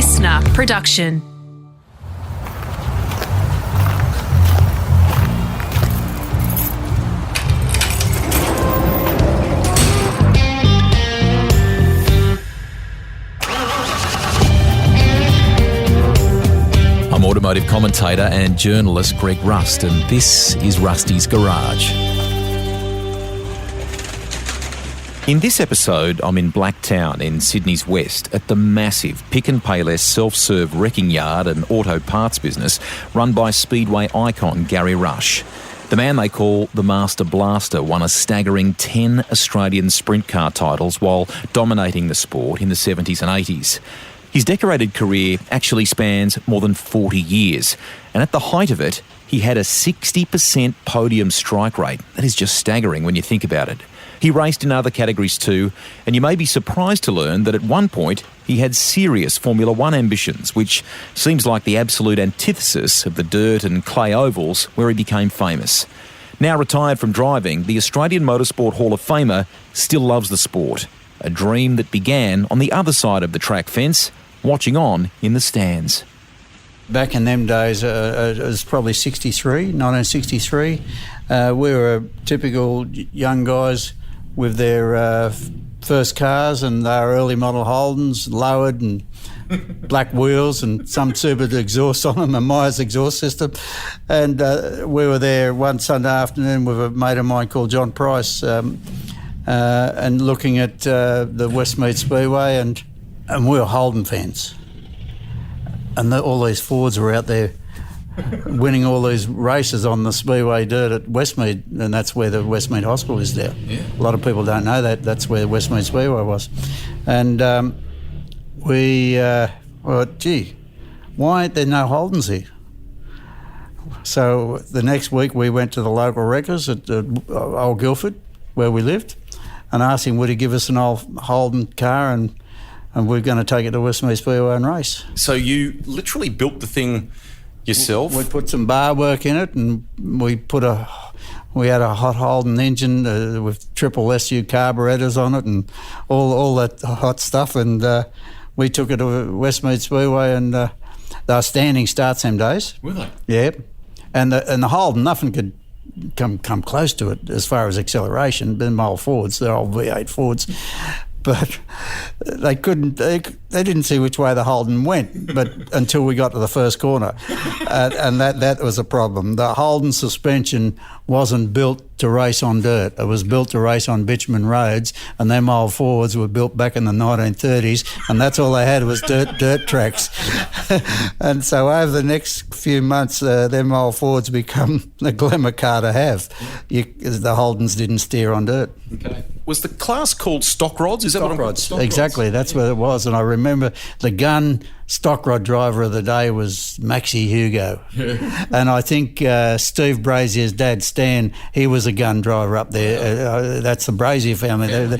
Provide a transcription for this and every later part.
listener production. I'm automotive commentator and journalist Greg Rust, and this is Rusty's Garage. In this episode, I'm in Blacktown in Sydney's west at the massive Pick and Pay Less self-serve wrecking yard and auto parts business run by Speedway icon Garry Rush. The man they call the Master Blaster won a staggering 10 Australian Sprintcar titles while dominating the sport in the 70s and 80s. His decorated career actually spans more than 40 years, and at the height of it, he had a 60% podium strike rate. That is just staggering when you think about it. He raced in other categories too, and you may be surprised to learn that at one point he had serious Formula One ambitions, which seems like the absolute antithesis of the dirt and clay ovals where he became famous. Now retired from driving, the Australian Motorsport Hall of Famer still loves the sport, a dream that began on the other side of the track fence, watching on in the stands. Back in them days, it was probably 1963. We were typical young guys with their first cars, and they were early model Holdens, lowered and black wheels and some super exhaust on them, a Myers exhaust system. And we were there one Sunday afternoon with a mate of mine called John Price, and looking at the Westmead Speedway, and we were Holden fans. And all these Fords were out there winning all these races on the Speedway dirt at Westmead, and that's where the Westmead Hospital is now. Yeah. A lot of people don't know that. That's where Westmead Speedway was. And we thought, gee, why ain't there no Holdens here? So the next week we went to the local wreckers at Old Guildford, where we lived, and asked him would he give us an old Holden car, and we're going to take it to Westmead Speedway and race. So you literally built the thing yourself? We put some bar work in it, and we had a hot Holden engine with triple SU carburettors on it and all that hot stuff, and we took it to Westmead Speedway, and they were standing starts them days. Were they? Yeah. And the Holden, nothing could come close to it as far as acceleration. Them old Fords, they're old V8 Fords. But they couldn't. They didn't see which way the Holden went, but until we got to the first corner, and that was a problem. The Holden suspension wasn't built to race on dirt. It was built to race on bitumen roads, and them old Fords were built back in the 1930s, and that's all they had was dirt tracks. And so over the next few months, them old Fords become the glamour car to have. The Holdens didn't steer on dirt. Okay. Was the class called stock rods? Is that stock rods? Exactly, that's what it was. And I remember the gun stock rod driver of the day was Maxie Hugo. Yeah. And I think Steve Brazier's dad, Stan, he was a gun driver up there. That's the Brazier family. Yeah,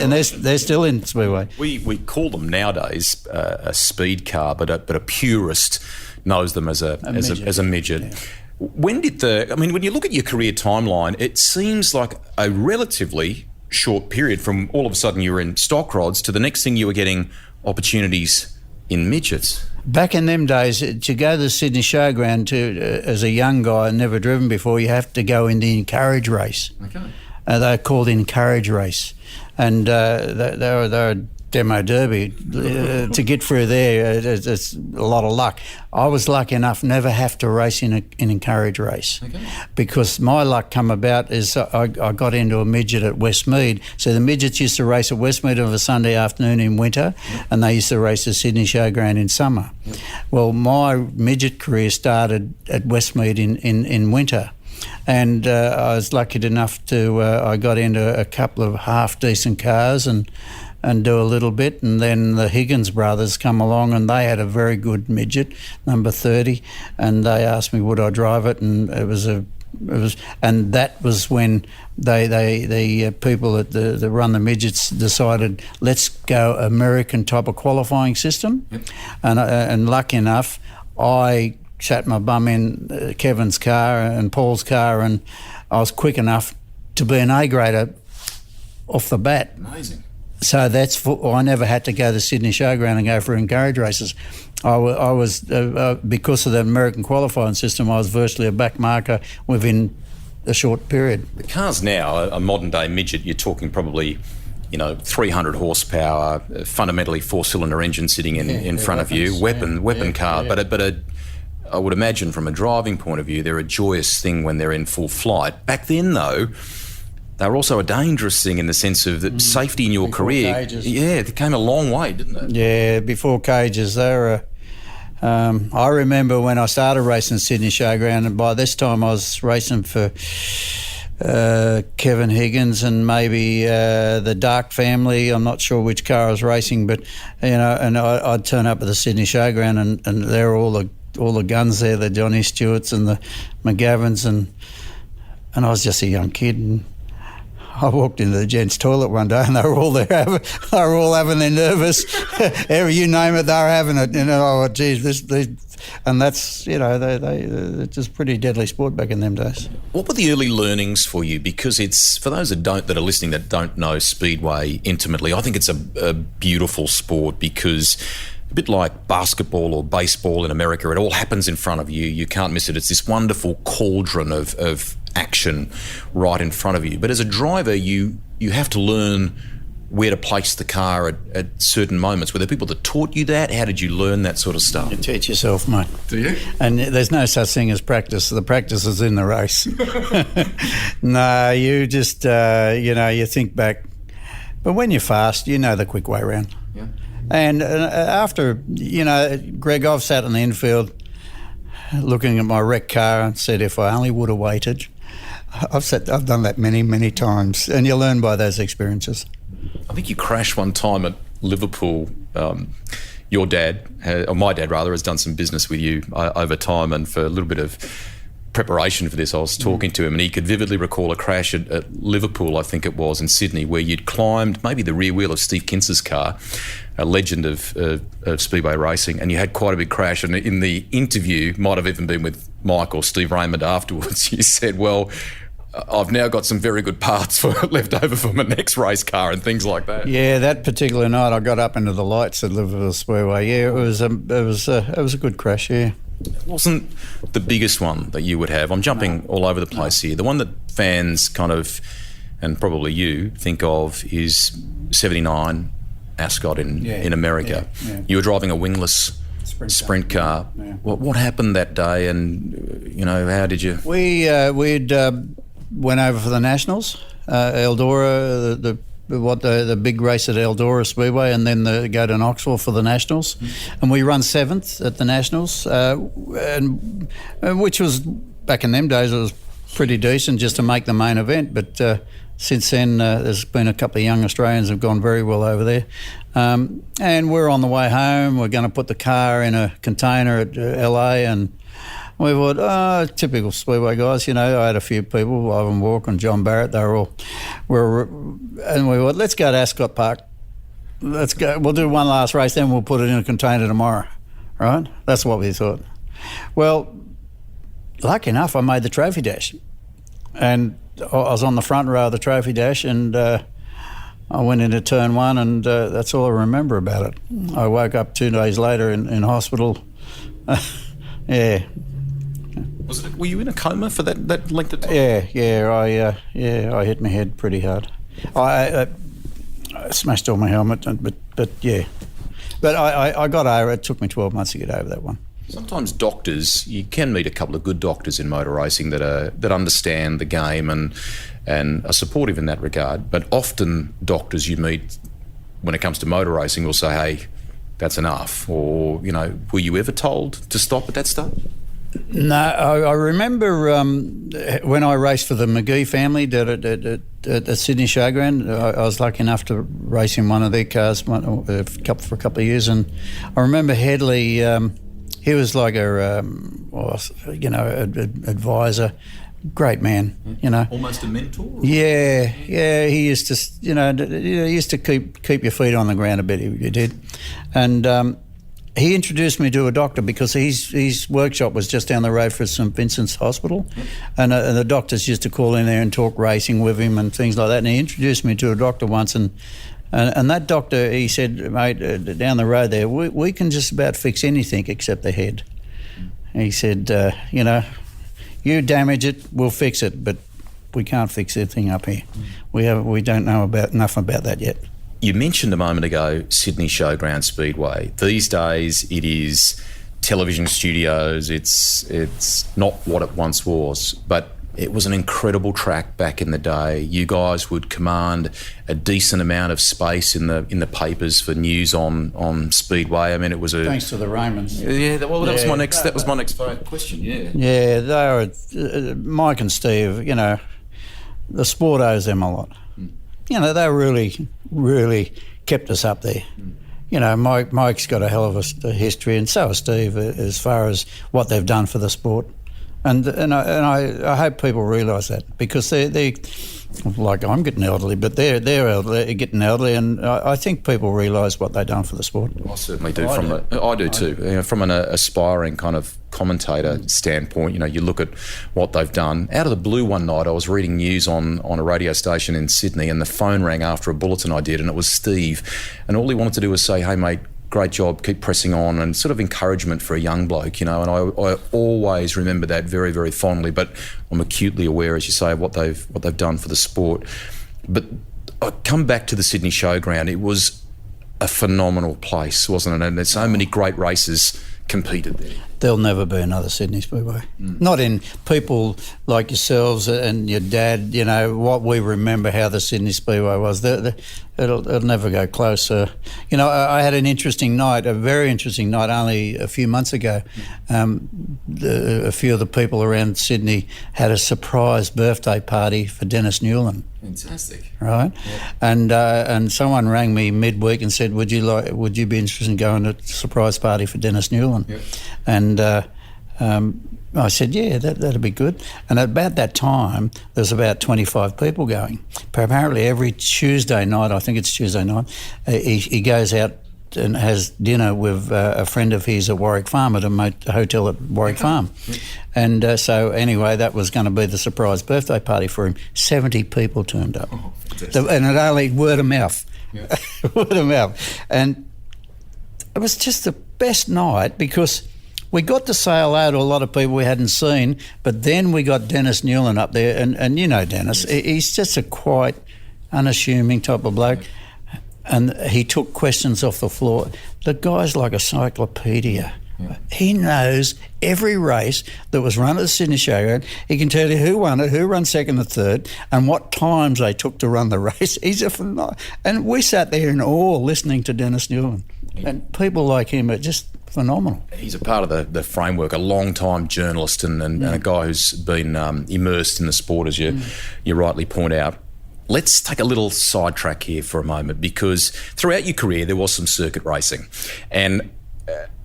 and they're still in Speedway. We call them nowadays a speed car, but a purist knows them as a midget. Yeah. When you look at your career timeline, it seems like a relatively short period from all of a sudden you were in stock rods to the next thing you were getting opportunities in midgets. Back in them days, to go to the Sydney Showground as a young guy, never driven before, you have to go in the encourage race. Okay. They're called encourage race. And they're a demo derby. To get through there, it's a lot of luck. I was lucky enough never have to race in an encourage race. Okay. Because my luck come about is I got into a midget at Westmead. So the midgets used to race at Westmead on a Sunday afternoon in winter, and they used to race the Sydney Showground in summer. Yep. Well, my midget career started at Westmead in winter. And I was lucky enough to, I got into a couple of half-decent cars and do a little bit, and then the Higgins brothers come along, and they had a very good midget, number 30, and they asked me would I drive it, and and that was when the people that run the midgets decided let's go American type of qualifying system. Yep. And lucky enough, I sat my bum in Kevin's car and Paul's car, and I was quick enough to be an A-grader off the bat. Amazing. So I never had to go to the Sydney Showground and go for encourage races. I was because of the American qualifying system, I was virtually a back marker within a short period. The cars now, a modern day midget, you're talking probably, 300 horsepower, fundamentally four-cylinder engine sitting in front of you, weapon car. Yeah. But I would imagine from a driving point of view, they're a joyous thing when they're in full flight. Back then, though, they were also a dangerous thing in the sense of that safety in your before career. Cages. Yeah, it came a long way, didn't it? Yeah, before cages, they were. I remember when I started racing Sydney Showground, and by this time I was racing for Kevin Higgins and maybe the Dark family. I'm not sure which car I was racing, but and I'd turn up at the Sydney Showground, and there were all the guns there, the Johnny Stewarts and the McGavins, and I was just a young kid. And I walked into the gents' toilet one day and they were all there having their nervous. You name it, they were having it. Oh, geez, and that's, it's just pretty deadly sport back in them days. What were the early learnings for you? Because it's, for those that are listening that don't know Speedway intimately, I think it's a beautiful sport because a bit like basketball or baseball in America, it all happens in front of you. You can't miss it. It's this wonderful cauldron of action right in front of you. But as a driver, you have to learn where to place the car at certain moments. Were there people that taught you that? How did you learn that sort of stuff? You teach yourself, mate. Do you? And there's no such thing as practice. The practice is in the race. No, you just, you think back. But when you're fast, you know the quick way around. Yeah. And after, Greg, I've sat in the infield looking at my wrecked car and said, if I only would have waited. I've done that many, many times, and you learn by those experiences. I think you crashed one time at Liverpool. Your dad, or my dad rather, has done some business with you over time, and for a little bit of preparation for this, I was talking to him, and he could vividly recall a crash at Liverpool, I think it was, in Sydney, where you'd climbed maybe the rear wheel of Steve Kintz's car, a legend of Speedway racing, and you had quite a big crash. And in the interview, might have even been with Mike or Steve Raymond afterwards, you said, well, I've now got some very good parts left over for my next race car and things like that. Yeah, that particular night I got up into the lights at Liverpool Speedway. Yeah, it was a good crash. Yeah, it wasn't the biggest one that you would have. I'm jumping all over the place here. The one that fans kind of, and probably you, think of is 79 Ascot in America. Yeah. You were driving a wingless sprint car. Yeah. What happened that day, and how did you? We'd went over for the Nationals, Eldora, the big race at Eldora Speedway, and then go to Knoxville for the Nationals, and we run 7th at the Nationals, and which was back in them days it was pretty decent just to make the main event, but. Since then, there's been a couple of young Australians who've gone very well over there. And we're on the way home. We're going to put the car in a container at LA, and we thought, typical Speedway guys, I had a few people, Ivan Walker and John Barrett, and we thought, let's go to Ascot Park. Let's go. We'll do one last race, then we'll put it in a container tomorrow, right? That's what we thought. Well, lucky enough, I made the trophy dash. And I was on the front row of the trophy dash, and I went into turn 1, and that's all I remember about it. I woke up 2 days later in hospital. Yeah. Were you in a coma for that length of time? Yeah. I hit my head pretty hard. I smashed all my helmet, but yeah. But I got over it. It took me 12 months to get over that one. Sometimes doctors, you can meet a couple of good doctors in motor racing that understand the game and are supportive in that regard. But often doctors you meet when it comes to motor racing will say, hey, that's enough. Or, were you ever told to stop at that stage? No, I remember when I raced for the McGee family at Sydney Showground. I was lucky enough to race in one of their cars for a couple of years. And I remember Headley... he was like advisor, great man, Almost a mentor? Yeah, he used to, he used to keep your feet on the ground a bit, he did. And he introduced me to a doctor because his workshop was just down the road from St Vincent's Hospital, and the doctors used to call in there and talk racing with him and things like that. And he introduced me to a doctor once, and And that doctor, he said, mate, down the road there, we can just about fix anything except the head. He said, you damage it, we'll fix it, but we can't fix anything up here. We don't know enough about that yet. You mentioned a moment ago Sydney Showground Speedway. These days it is television studios. It's not what it once was, but it was an incredible track back in the day. You guys would command a decent amount of space in the papers for news on Speedway. I mean, it was thanks to the Raymonds. Yeah, well, that was my next question. Yeah. Yeah, they were Mike and Steve. The sport owes them a lot. They really kept us up there. Mike's got a hell of a history, and so has Steve, as far as what they've done for the sport. And I hope people realise that, because they like, I'm getting elderly, but they're getting elderly, and I think people realise what they've done for the sport. I certainly do. I do too. From an aspiring kind of commentator standpoint, you look at what they've done. Out of the blue one night, I was reading news on a radio station in Sydney, and the phone rang after a bulletin I did, and it was Steve, and all he wanted to do was say, "Hey mate, great job, keep pressing on," and sort of encouragement for a young bloke, and I always remember that very, very fondly. But I'm acutely aware, as you say, of what they've done for the sport. But I come back to the Sydney Showground. It was a phenomenal place, wasn't it? And there's so many great races competed there. There'll never be another Sydney Speedway. Not in people like yourselves and your dad, what we remember how the Sydney Speedway was. It'll never go close. I had an interesting night, a very interesting night, only a few months ago. A few of the people around Sydney had a surprise birthday party for Dennis Newland. Fantastic. Right? Yeah. And someone rang me midweek and said, would you be interested in going to a surprise party for Dennis Newland? Yep. And I said, yeah, that'd be good. And about that time, there's about 25 people going. But apparently every Tuesday night, I think it's Tuesday night, he goes out and has dinner with a friend of his at Warwick Farm at a hotel at Warwick Farm. And so anyway, that was going to be the surprise birthday party for him. 70 people turned up. Oh, and it only word of mouth. Yeah. Word of mouth. And it was just the best night, because we got to say hello to a lot of people we hadn't seen, but then we got Dennis Newland up there, and Dennis, yes. He's just a quite unassuming type of bloke, and he took questions off the floor. The guy's like a cyclopedia. Yeah. He knows every race that was run at the Sydney Showground. He can tell you who won it, who ran second or third, and what times they took to run the race. And we sat there in awe listening to Dennis Newland. And people like him are just phenomenal. He's a part of the framework, a long-time journalist and a guy who's been immersed in the sport, as you rightly point out. Let's take a little sidetrack here for a moment, because throughout your career there was some circuit racing. And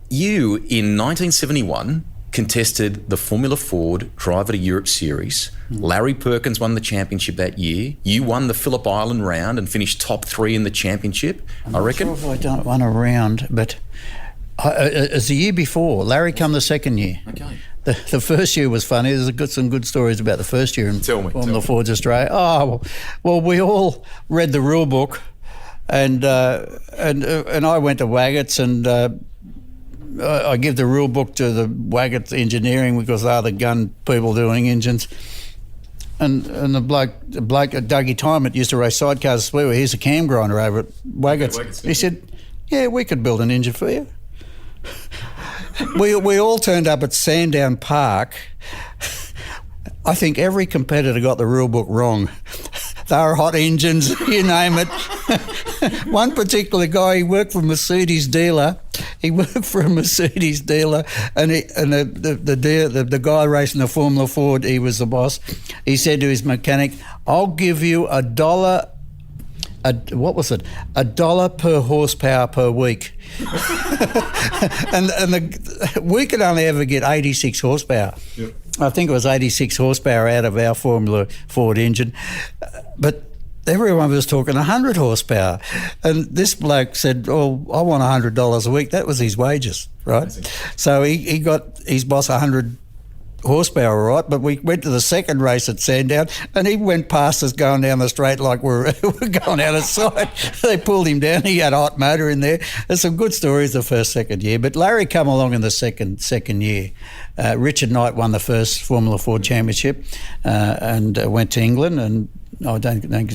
you, in 1971, contested the Formula Ford Driver to Europe Series. Larry Perkins won the championship that year. You won the Phillip Island round and finished top 3 in the championship, I reckon. I'm not sure if I don't won a round, but as the year before, Larry come the second year. Okay. The first year was funny. There's some good stories about the first year in Formula Ford Australia. Oh, well, we all read the rule book, and I went to Waggett's, and I give the rule book to the Waggett's engineering, because they're the gun people doing engines. And the bloke Dougie Tymett used to race sidecars at Speedway. He's a cam grinder over at Waggett's. He said, yeah, we could build an engine for you. We all turned up at Sandown Park. I think every competitor got the rule book wrong. They were hot engines, you name it. One particular guy, he worked for a Mercedes dealer. And the guy racing the Formula Ford, he was the boss. He said to his mechanic, "I'll give you $1. $1 per horsepower per week." We could only ever get 86 horsepower. Yep. I think it was 86 horsepower out of our Formula Ford engine. But everyone was talking 100 horsepower. And this bloke said, "Oh, I want $100 a week." That was his wages, right? So he got his boss $100 horsepower, right? But we went to the second race at Sandown, and he went past us going down the straight like we're going out of sight. They pulled him down. He had a hot motor in there. There's some good stories the first, second year. But Larry come along in the second year. Richard Knight won the first Formula Ford Championship and went to England, and I don't think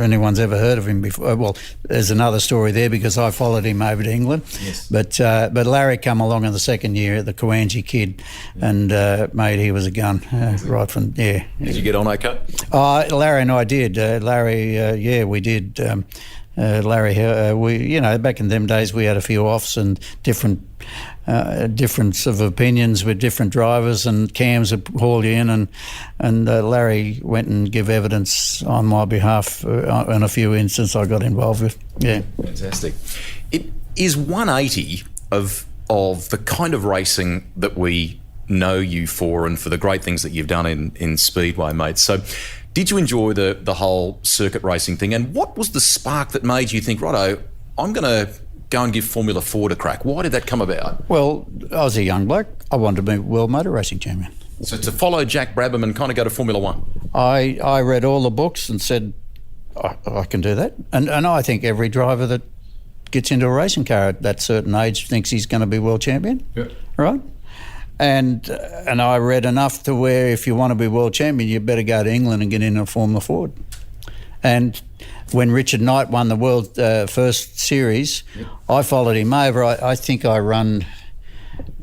anyone's ever heard of him before. Well, there's another story there because I followed him over to England. Yes. But Larry come along in the second year, the Cowangi kid, and mate, he was a gun right from Did you get on okay? Larry and I did. Larry, we did. Larry, we back in them days we had a few offs and different of opinions with different drivers, and Cams would haul you in, and Larry went and give evidence on my behalf in a few instances I got involved with. Yeah, fantastic. It is 180 of the kind of racing that we know you for, and for the great things that you've done in Speedway, mate. So, did you enjoy the whole circuit racing thing? And what was the spark that made you think, righto, I'm going to go and give Formula Ford a crack? Why did that come about? Well, I was a young bloke. I wanted to be world motor racing champion. So to follow Jack Brabham and kind of go to Formula One? I read all the books and said, I can do that. And I think every driver that gets into a racing car at that certain age thinks he's going to be world champion, right? And I read enough to where if you want to be world champion, you better go to England and get into a Formula Ford. And when Richard Knight won the world first series, I followed him over. I think I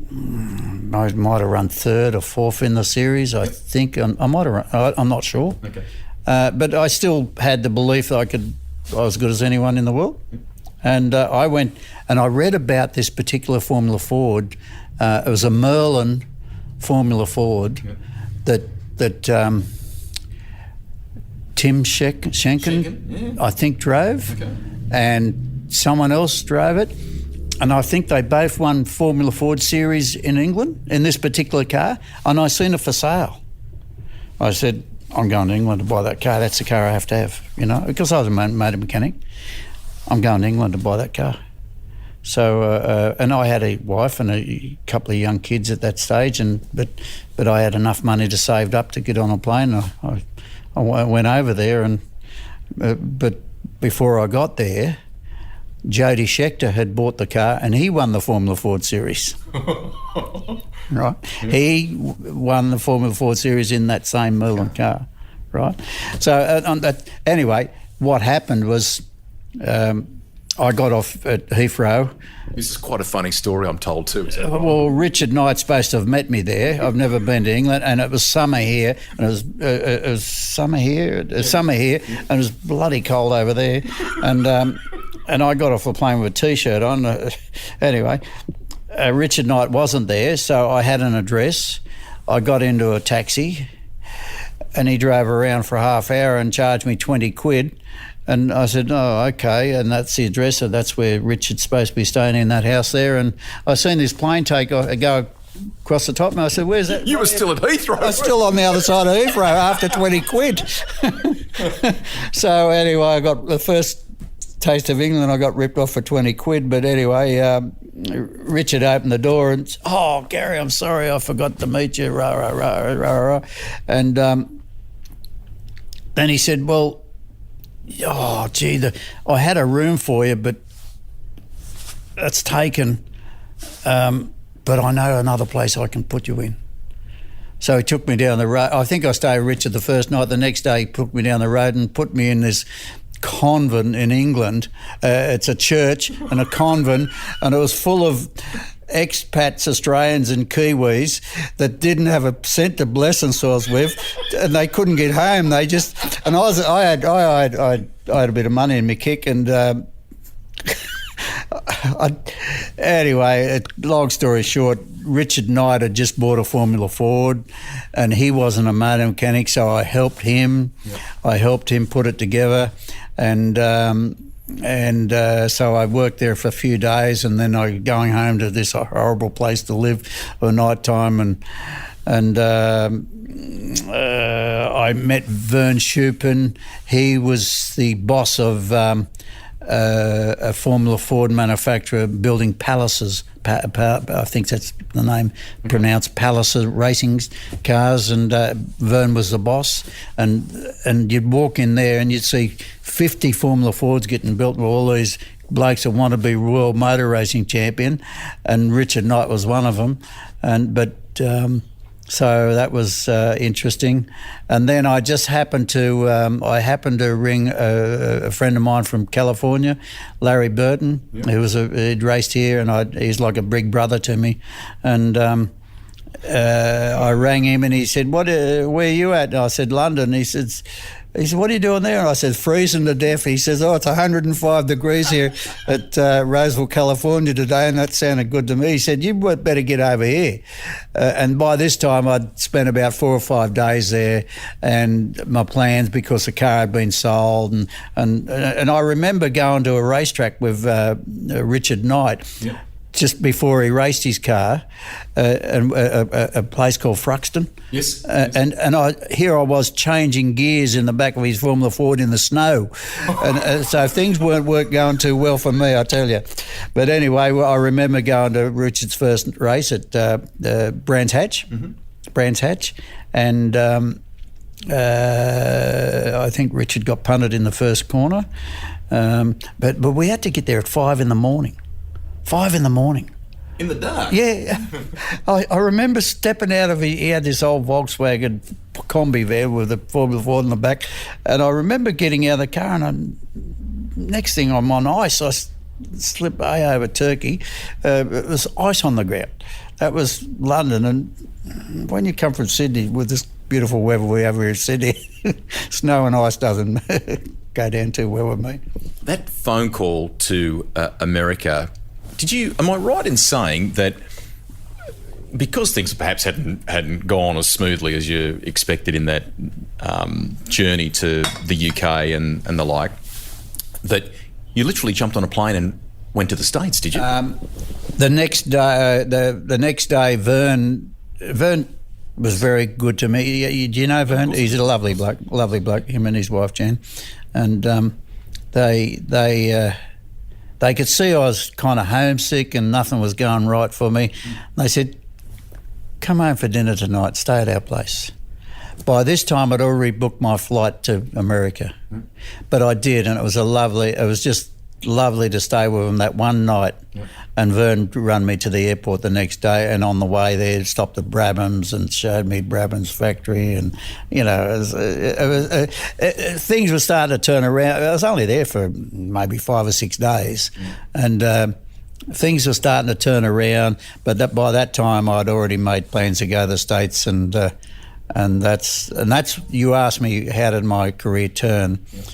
might have run third or fourth in the series. I think I might have run, I'm not sure. Okay. But I still had the belief that I was as good as anyone in the world. And I went and I read about this particular Formula Ford. It was a Merlin Formula Ford that Tim Schenken, I think, drove, and someone else drove it. And I think they both won Formula Ford Series in England in this particular car. And I seen it for sale. I said, I'm going to England to buy that car. That's the car I have to have, because I was a motor mechanic. I'm going to England to buy that car. So, and I had a wife and a couple of young kids at that stage, but I had enough money to save up to get on a plane. I went over there, but before I got there, Jody Scheckter had bought the car and he won the Formula Ford Series. Right? He won the Formula Ford Series in that same Merlin car, right? So anyway, what happened was I got off at Heathrow. This is quite a funny story, I'm told, too. Is that right? Well, Richard Knight's supposed to have met me there. I've never been to England, and it was summer here, and it was summer here, and it was bloody cold over there, and I got off the plane with a T-shirt on. Anyway, Richard Knight wasn't there, so I had an address. I got into a taxi, and he drove around for a half hour and charged me 20 quid. And I said, oh, okay, and that's the address, so that's where Richard's supposed to be staying, in that house there. And I seen this plane go across the top, and I said, where's that? You were still at Heathrow. I was still on the other side of Heathrow after 20 quid. So anyway, I got the first taste of England. I got ripped off for 20 quid, but anyway, Richard opened the door and, oh, Garry, I'm sorry, I forgot to meet you, rah, rah, rah, rah, rah. And then he said, well, oh, gee, I had a room for you, but it's taken. But I know another place I can put you in. So he took me down the road. I think I stayed with Richard the first night. The next day he took me down the road and put me in this convent in England. It's a church and a convent, and it was full of expats, Australians and Kiwis that didn't have a cent to bless themselves with, and they couldn't get home. They just, and I had a bit of money in my kick, and anyway, long story short, Richard Knight had just bought a Formula Ford, and he wasn't a motor mechanic, so I helped him. Yep. I helped him put it together, and so I worked there for a few days, and then I was going home to this horrible place to live for night time, and I met Vern Schuppen. He was the boss of a Formula Ford manufacturer building Palaces. I think that's the name, pronounced Palaces racing cars, and Vern was the boss. And you'd walk in there and you'd see 50 Formula Fords getting built with all these blokes that want to be world motor racing champion, and Richard Knight was one of them. So that was interesting. And then I just happened to ring a friend of mine from California, Larry Burton, he'd raced here, and he's like a big brother to me. And I rang him and he said, where are you at? And I said, London. He said, what are you doing there? And I said, freezing to death. He says, it's 105 degrees here at Roseville, California today, and that sounded good to me. He said, you better get over here. And by this time, I'd spent about 4 or 5 days there, and my plans, because the car had been sold. And I remember going to a racetrack with Richard Knight. Yep. Just before he raced his car, and a place called Fruxton. Yes. And I was changing gears in the back of his Formula Ford in the snow. And so things weren't going too well for me, I tell you. But anyway, I remember going to Richard's first race at Brands Hatch. Mm-hmm. Brands Hatch. And I think Richard got punted in the first corner. But we had to get there at 5 in the morning. 5 in the morning. In the dark? Yeah. I remember stepping out of he had this old Volkswagen Combi there with the Formula Ford in the back, and I remember getting out of the car, and next thing I'm on ice. I slipped over Turkey. It was ice on the ground. That was London, and when you come from Sydney with this beautiful weather we have here in Sydney, snow and ice doesn't go down too well with me. That phone call to America, am I right in saying that because things perhaps hadn't gone as smoothly as you expected in that journey to the UK and the like, that you literally jumped on a plane and went to the States, did you? The next day, Vern was very good to me. Do you know Vern? He's a lovely bloke, him and his wife Jan. And they could see I was kind of homesick and nothing was going right for me. They said, come home for dinner tonight, stay at our place. By this time, I'd already booked my flight to America. But I did, and it was just lovely to stay with them that one night. Yep. And Vern ran me to the airport the next day, and on the way there stopped at Brabham's and showed me Brabham's factory, and things were starting to turn around. I was only there for maybe 5 or 6 days, and things were starting to turn around. But by that time, I'd already made plans to go to the States, and that's you asked me how did my career turn. Yep.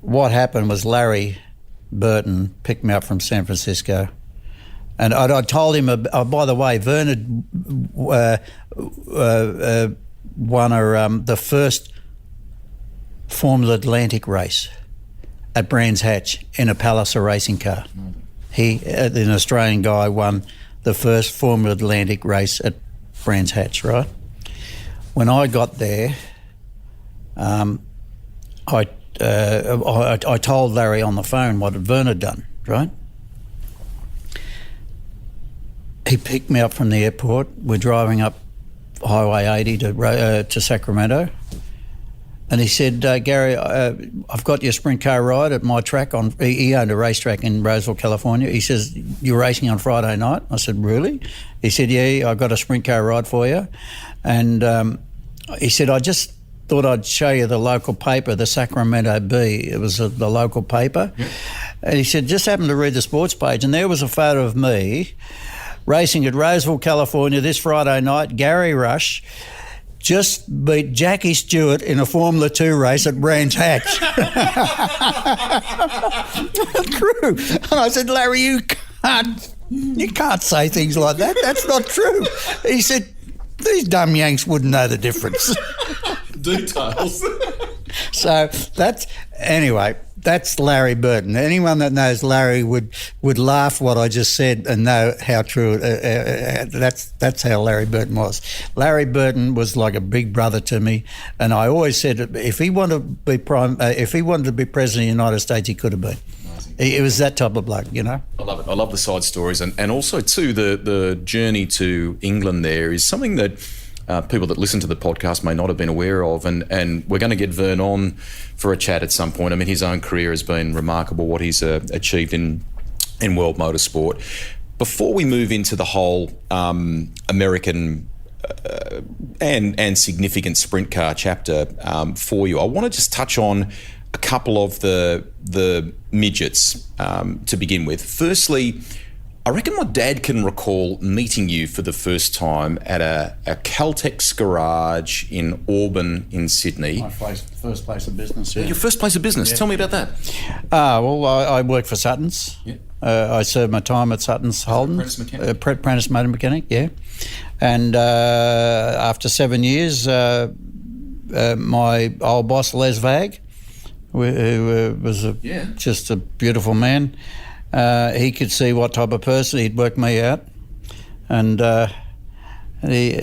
What happened was Larry Burton picked me up from San Francisco, and I told him, by the way, Vern had won the first Formula Atlantic race at Brands Hatch in a Palliser racing car. He, an Australian guy, won the first Formula Atlantic race at Brands Hatch, right? When I got there, I told Larry on the phone what Vern had done, right? He picked me up from the airport. We're driving up Highway 80 to Sacramento. And he said, Garry, I've got your sprint car ride at my track. He owned a racetrack in Roseville, California. He says, you're racing on Friday night? I said, really? He said, yeah, I've got a sprint car ride for you. And he said, I just thought I'd show you the local paper, the Sacramento Bee. It was the local paper. Yep. And he said, just happened to read the sports page, and there was a photo of me racing at Roseville, California this Friday night. Garry Rush just beat Jackie Stewart in a Formula 2 race at Brands Hatch. True. And I said, Larry, you can't say things like that. That's not true. He said, these dumb Yanks wouldn't know the difference. Details. So that's Larry Burton. Anyone that knows Larry would laugh what I just said and know how true that's how Larry Burton was. Larry Burton was like a big brother to me, and I always said if he wanted to be president of the United States, he could have been. He was that type of bloke, you know. I love it. I love the side stories, and also too the journey to England. There is something that people that listen to the podcast may not have been aware of, and we're going to get Vern on for a chat at some point. I mean, his own career has been remarkable, what he's achieved in world motorsport. Before we move into the whole American and significant sprint car chapter for you, I want to just touch on a couple of the midgets to begin with. Firstly, I reckon my dad can recall meeting you for the first time at a Caltex garage in Auburn in Sydney. My first place of business, yeah. Your first place of business. Yeah. Tell me about that. Well, I worked for Suttons. Yeah. I served my time at Suttons Holden. Apprentice motor mechanic, yeah. And after 7 years, my old boss, Les Vag, who was just a beautiful man, he could see what type of person. He'd work me out, and he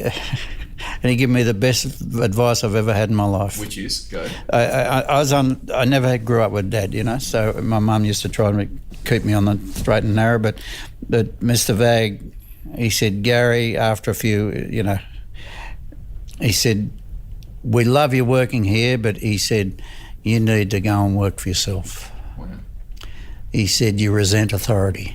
gave me the best advice I've ever had in my life. Which is? Go. I never grew up with Dad, you know, so my mum used to try and keep me on the straight and narrow, but Mr. Vag, he said, Gary, after a few, you know, he said, we love you working here, but he said, you need to go and work for yourself. Wow. He said, you resent authority.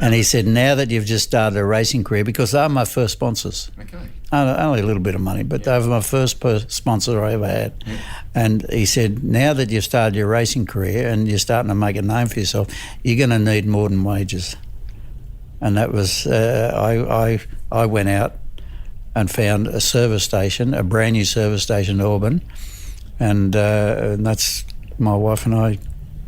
And he said, now that you've just started a racing career, because they were my first sponsors. Okay. Only a little bit of money, but they were my first sponsor I ever had. Yeah. And he said, now that you've started your racing career and you're starting to make a name for yourself, you're going to need more than wages. And that was, I went out and found a service station, a brand new service station in Auburn, and that's my wife and I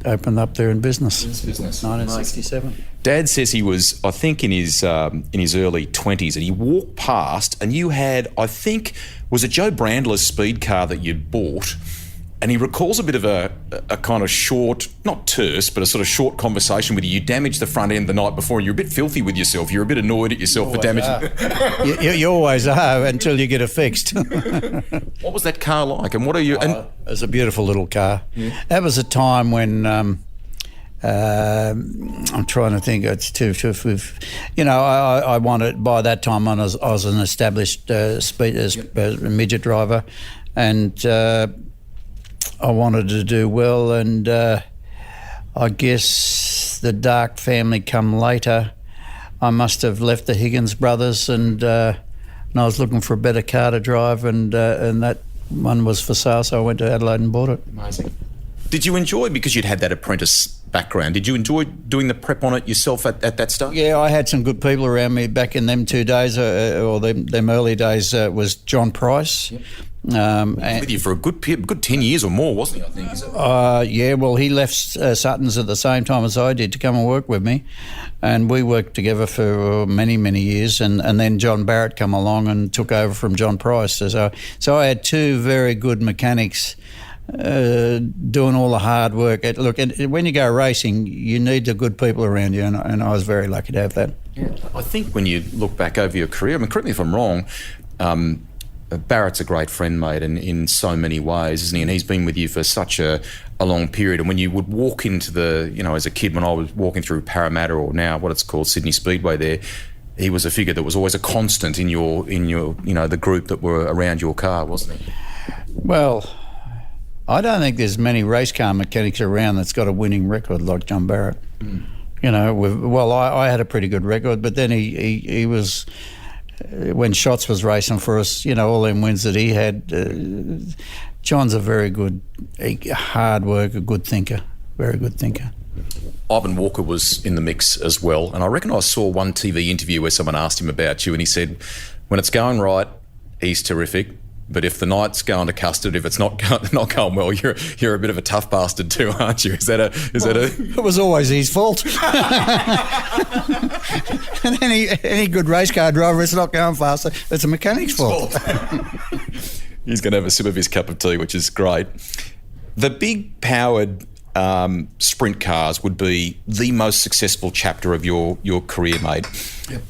opened up there in business. 1967. Dad says he was, I think, in his early 20s, and he walked past, and you had, I think, was it Joe Brandler's speed car that you'd bought? And he recalls a bit of a kind of short, not terse, but a sort of short conversation with you. You damaged the front end the night before, and you're a bit filthy with yourself. You're a bit annoyed at yourself for damaging. You always are until you get it fixed. What was that car like, and what are you? It was a beautiful little car. Yeah. That was a time when I'm trying to think. It's you know, I wanted, by that time I was an established midget driver, and I wanted to do well, and I guess the Dark family come later. I must have left the Higgins brothers, and I was looking for a better car to drive, and that one was for sale, so I went to Adelaide and bought it. Amazing. Did you enjoy, because you'd had that apprentice background, did you enjoy doing the prep on it yourself at that stage? Yeah, I had some good people around me back in them 2 days, or them early days. Was John Price. Yep. With you for a good 10 years or more, wasn't he, I think? Is it? Yeah, well, he left Suttons at the same time as I did to come and work with me, and we worked together for many, many years, and then John Barrett come along and took over from John Price. So I had two very good mechanics doing all the hard work. Look, when you go racing, you need the good people around you, and I was very lucky to have that. Yeah. I think when you look back over your career, I mean, correct me if I'm wrong, Barrett's a great friend, mate, and in so many ways, isn't he? And he's been with you for such a long period. And when you would walk into the, you know, as a kid, when I was walking through Parramatta, or now what it's called Sydney Speedway there, he was a figure that was always a constant in your, you know, the group that were around your car, wasn't he? Well, I don't think there's many race car mechanics around that's got a winning record like John Barrett. Mm. You know, I had a pretty good record, but then he was, when Shots was racing for us, you know, all them wins that he had, John's a very good, hard worker, good thinker, very good thinker. Ivan Walker was in the mix as well, and I reckon I saw one TV interview where someone asked him about you, and he said, when it's going right, he's terrific, but if the night's going to custard, if it's not going well, you're a bit of a tough bastard too, aren't you? It was always his fault. And any good race car driver, it's not going faster, it's a mechanic's fault. He's going to have a sip of his cup of tea, which is great. The big powered sprint cars would be the most successful chapter of your career, mate. Yep.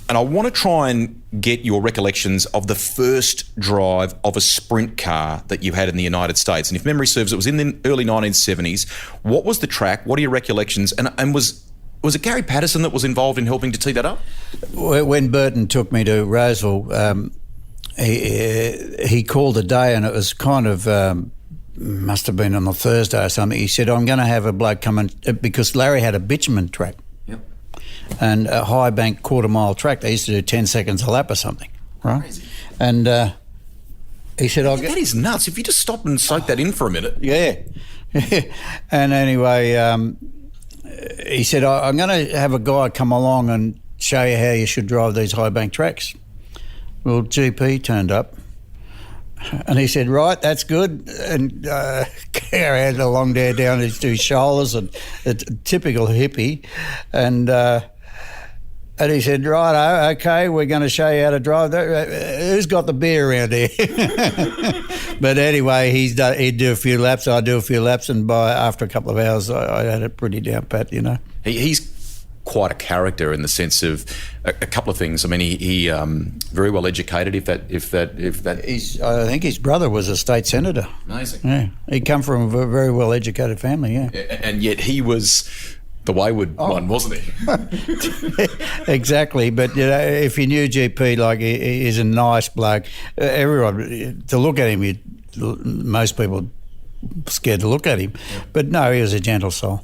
And I want to try and get your recollections of the first drive of a sprint car that you had in the United States. And if memory serves, it was in the early 1970s. What was the track? What are your recollections? And was it Gary Patterson that was involved in helping to tee that up? When Burton took me to Roseville, he called a day, and it was kind of must have been on a Thursday or something. He said, I'm going to have a bloke come in, because Larry had a bitumen track. Yep. And a high bank quarter-mile track. They used to do 10 seconds a lap or something, right? Crazy. And he said, that is nuts. If you just stop and soak that in for a minute. Yeah. And anyway, he said, I'm going to have a guy come along and show you how you should drive these high bank tracks. Well, GP turned up, and he said, right, that's good. And Gary had a long hair down his two shoulders, and a typical hippie. And he said, right, okay, we're going to show you how to drive. Who's got the beer around here? But anyway, he'd do a few laps, I'd do a few laps, and after a couple of hours, I had it pretty down pat, you know. He's quite a character in the sense of a couple of things. I mean, he very well educated. I think his brother was a state senator. Amazing. Yeah, he come from a very well educated family. Yeah, and yet he was the wayward one, wasn't he? Exactly. But you know, if you knew GP, like he's a nice bloke. Everyone to look at him, most people scared to look at him. Yeah. But no, he was a gentle soul.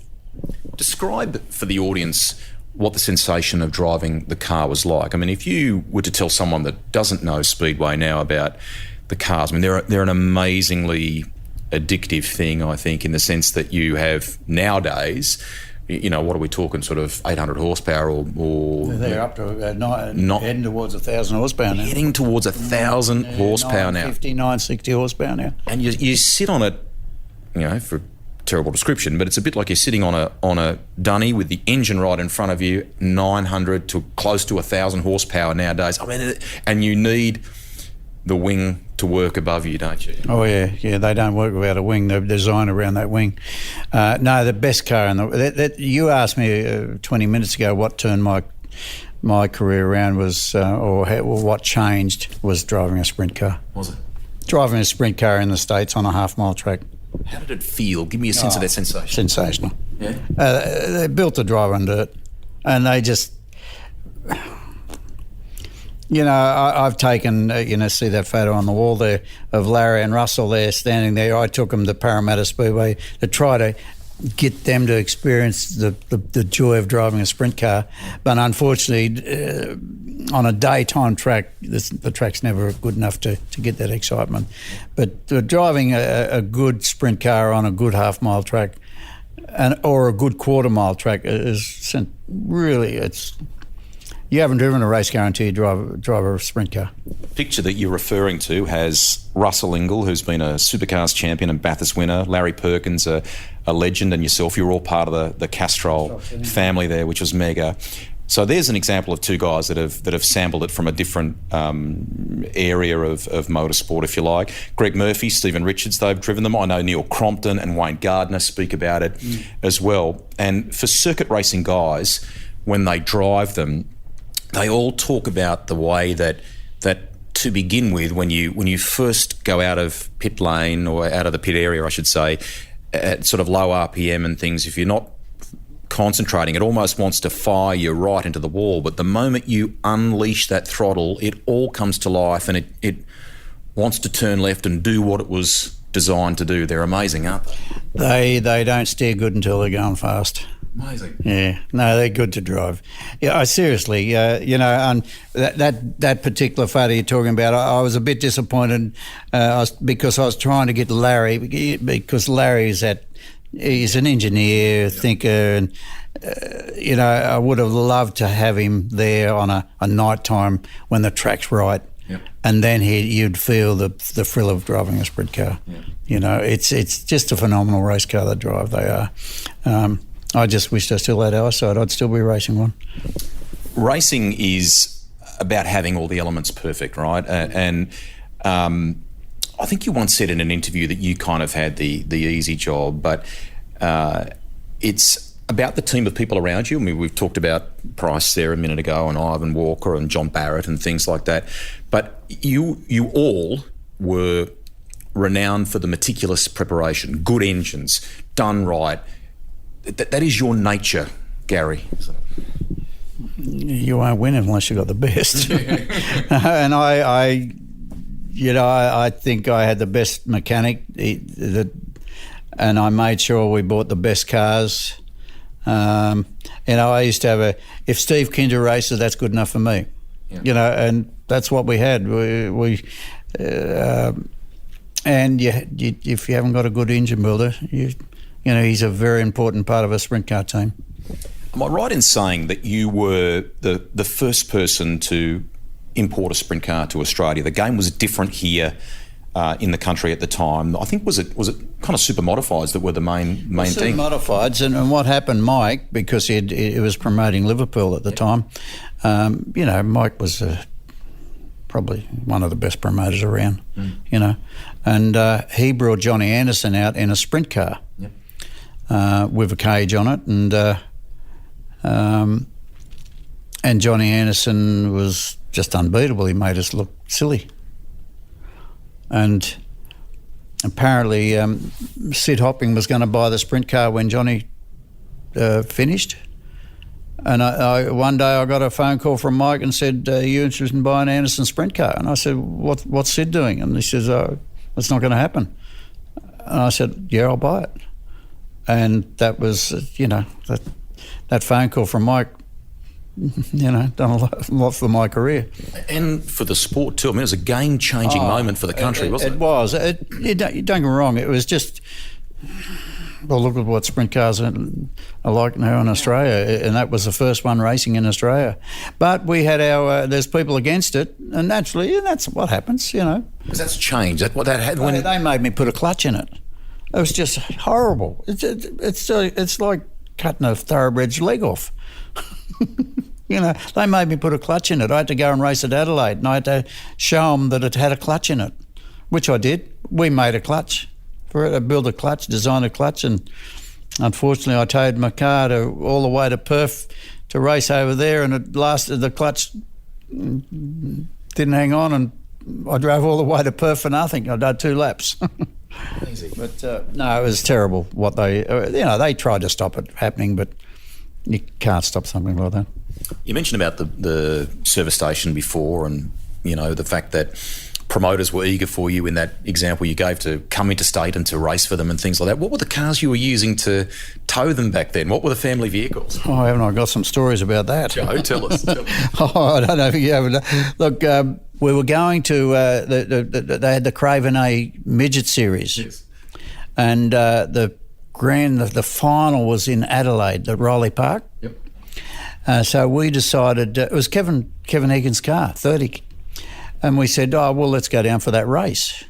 Describe for the audience what the sensation of driving the car was like. I mean, if you were to tell someone that doesn't know Speedway now about the cars, I mean, they're an amazingly addictive thing, I think, in the sense that you have nowadays, you know, what are we talking, sort of 800 horsepower or they're up to heading towards 1,000 horsepower now. Heading towards 1,000 horsepower now. 960 horsepower now. And you sit on it, you know, for terrible description, but it's a bit like you're sitting on a dunny with the engine right in front of you, 900 to close to 1,000 horsepower nowadays. I mean, and you need the wing to work above you, don't you? Oh yeah, they don't work without a wing. They're designed around that wing. No, the best car in the. You asked me 20 minutes ago what turned my career around was, or what changed was driving a sprint car. Was it? Driving a sprint car in the States on a half-mile track. How did it feel? Give me a sense of that sensation. Sensational. Yeah. They built the drive on dirt, and they just, you know, I've taken, you know, see that photo on the wall there of Larry and Russell there standing there. I took them to Parramatta Speedway to try to get them to experience the joy of driving a sprint car, but unfortunately, on a daytime track, the track's never good enough to get that excitement. But driving a good sprint car on a good half-mile track, or a good quarter-mile track is really, you haven't driven a race car until you drive a sprint car. The picture that you're referring to has Russell Ingall, who's been a Supercars champion and Bathurst winner, Larry Perkins, a legend, and yourself. You're all part of the Castrol family there, which was mega. So there's an example of two guys that have sampled it from a different area of motorsport, if you like. Greg Murphy, Stephen Richards, they've driven them. I know Neil Crompton and Wayne Gardner speak about it as well. And for circuit racing guys, when they drive them, they all talk about the way that to begin with, when you first go out of pit lane, or out of the pit area, I should say, at sort of low RPM and things, if you're not concentrating, it almost wants to fire you right into the wall. But the moment you unleash that throttle, it all comes to life, and it wants to turn left and do what it was designed to do. They're amazing, aren't they? They don't steer good until they're going fast. Amazing. Yeah, no, they're good to drive. Yeah, seriously, you know, and that particular photo you're talking about, I was a bit disappointed because I was trying to get Larry, because Larry's he's an engineer, thinker, and you know, I would have loved to have him there on a night time when the track's right. Yep. And then you'd feel the thrill of driving a sprint car. Yep. You know, it's just a phenomenal race car they drive. They are. I just wished I still had eyesight. I'd still be racing one. Racing is about having all the elements perfect, right? And I think you once said in an interview that you kind of had the easy job, but it's about the team of people around you? I mean, we've talked about Price there a minute ago, and Ivan Walker and John Barrett and things like that. But you all were renowned for the meticulous preparation, good engines, done right. That is your nature, Garry. You won't win unless you've got the best. And I think I had the best mechanic, and I made sure we bought the best cars. I used to have if Steve Kinder races, that's good enough for me. Yeah. And that's what we had. And if you haven't got a good engine builder, he's a very important part of a sprint car team. Am I right in saying that you were the first person to import a sprint car to Australia? The game was different here in the country at the time. I think was it kind of super modifieds that were the main thing? Super modifieds, and what happened, Mike, because he was promoting Liverpool at the time. Mike was probably one of the best promoters around. And he brought Johnny Anderson out in a sprint car with a cage on it, and Johnny Anderson was just unbeatable. He made us look silly. And apparently Sid Hopping was going to buy the sprint car when Johnny finished. And one day I got a phone call from Mike and said, are you interested in buying Anderson's sprint car? And I said, what's Sid doing? And he says, it's not going to happen. And I said, yeah, I'll buy it. And that was, that phone call from Mike, done a lot for my career. And for the sport too. I mean, it was a game-changing moment for the country, wasn't it? It was. Don't get me wrong, it was just... Well, look at what sprint cars are like now in Australia, and that was the first one racing in Australia. But we had there's people against it, and naturally, that's what happens, Because that's changed. That's what that had when... They made me put a clutch in it. It was just horrible. It's like cutting a thoroughbred's leg off. They made me put a clutch in it. I had to go and race at Adelaide, and I had to show them that it had a clutch in it, which I did. We made a clutch for it. I built a clutch, designed a clutch, and unfortunately I towed my car all the way to Perth to race over there, and the clutch didn't hang on, and I drove all the way to Perth for nothing. I did 2 laps. Easy. But no, it was terrible what they tried to stop it happening, but you can't stop something like that. You mentioned about the service station before, and the fact that promoters were eager for you in that example you gave to come interstate and to race for them and things like that. What were the cars you were using to tow them back then? What were the family vehicles? Oh, haven't I got some stories about that? Joe, tell us. I don't know if you haven't. Look, we were going to, they had the Craven A Midget Series. Yes. And the final was in Adelaide at Riley Park. Yep. So we decided, it was Kevin Egan's car, 30. And we said, let's go down for that race.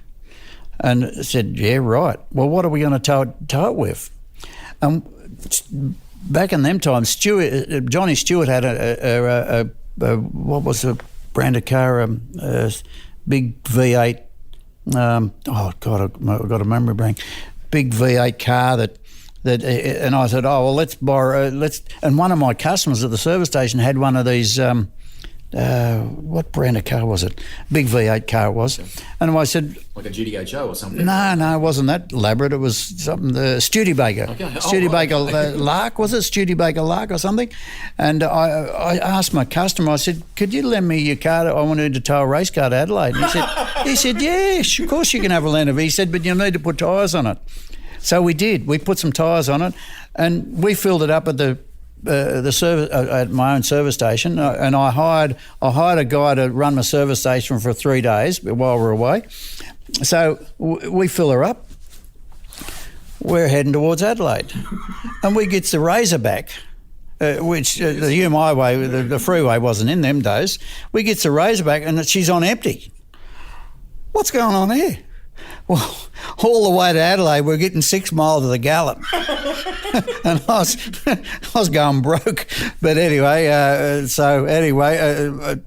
And I said, yeah, right. Well, what are we going to tow it with? Back in them times, Johnny Stewart had a what was the brand of car? Big V8. I've got a memory blank. Big V8 car that, and I said, let's borrow. And one of my customers at the service station had one of these. What brand of car was it? Big V8 car it was. And I said... Like a GTHO or something? No, it wasn't that elaborate. It was something, the Studebaker. Okay. Studebaker Lark, was it? Studebaker Lark or something? And I asked my customer, I said, could you lend me your car? I wanted to tow a race car to Adelaide. And he said, yes, of course you can have a lend of it. He said, but you'll need to put tyres on it. So we did. We put some tyres on it, and we filled it up at the service at my own service station, and I hired a guy to run my service station for 3 days while we're away. So we fill her up. We're heading towards Adelaide, and we get the Razorback, which the Hume Highway, the freeway wasn't in them days. We get the Razorback, and she's on empty. What's going on here? Well, all the way to Adelaide, we're getting 6 miles of the gallop. And I was going broke. But anyway,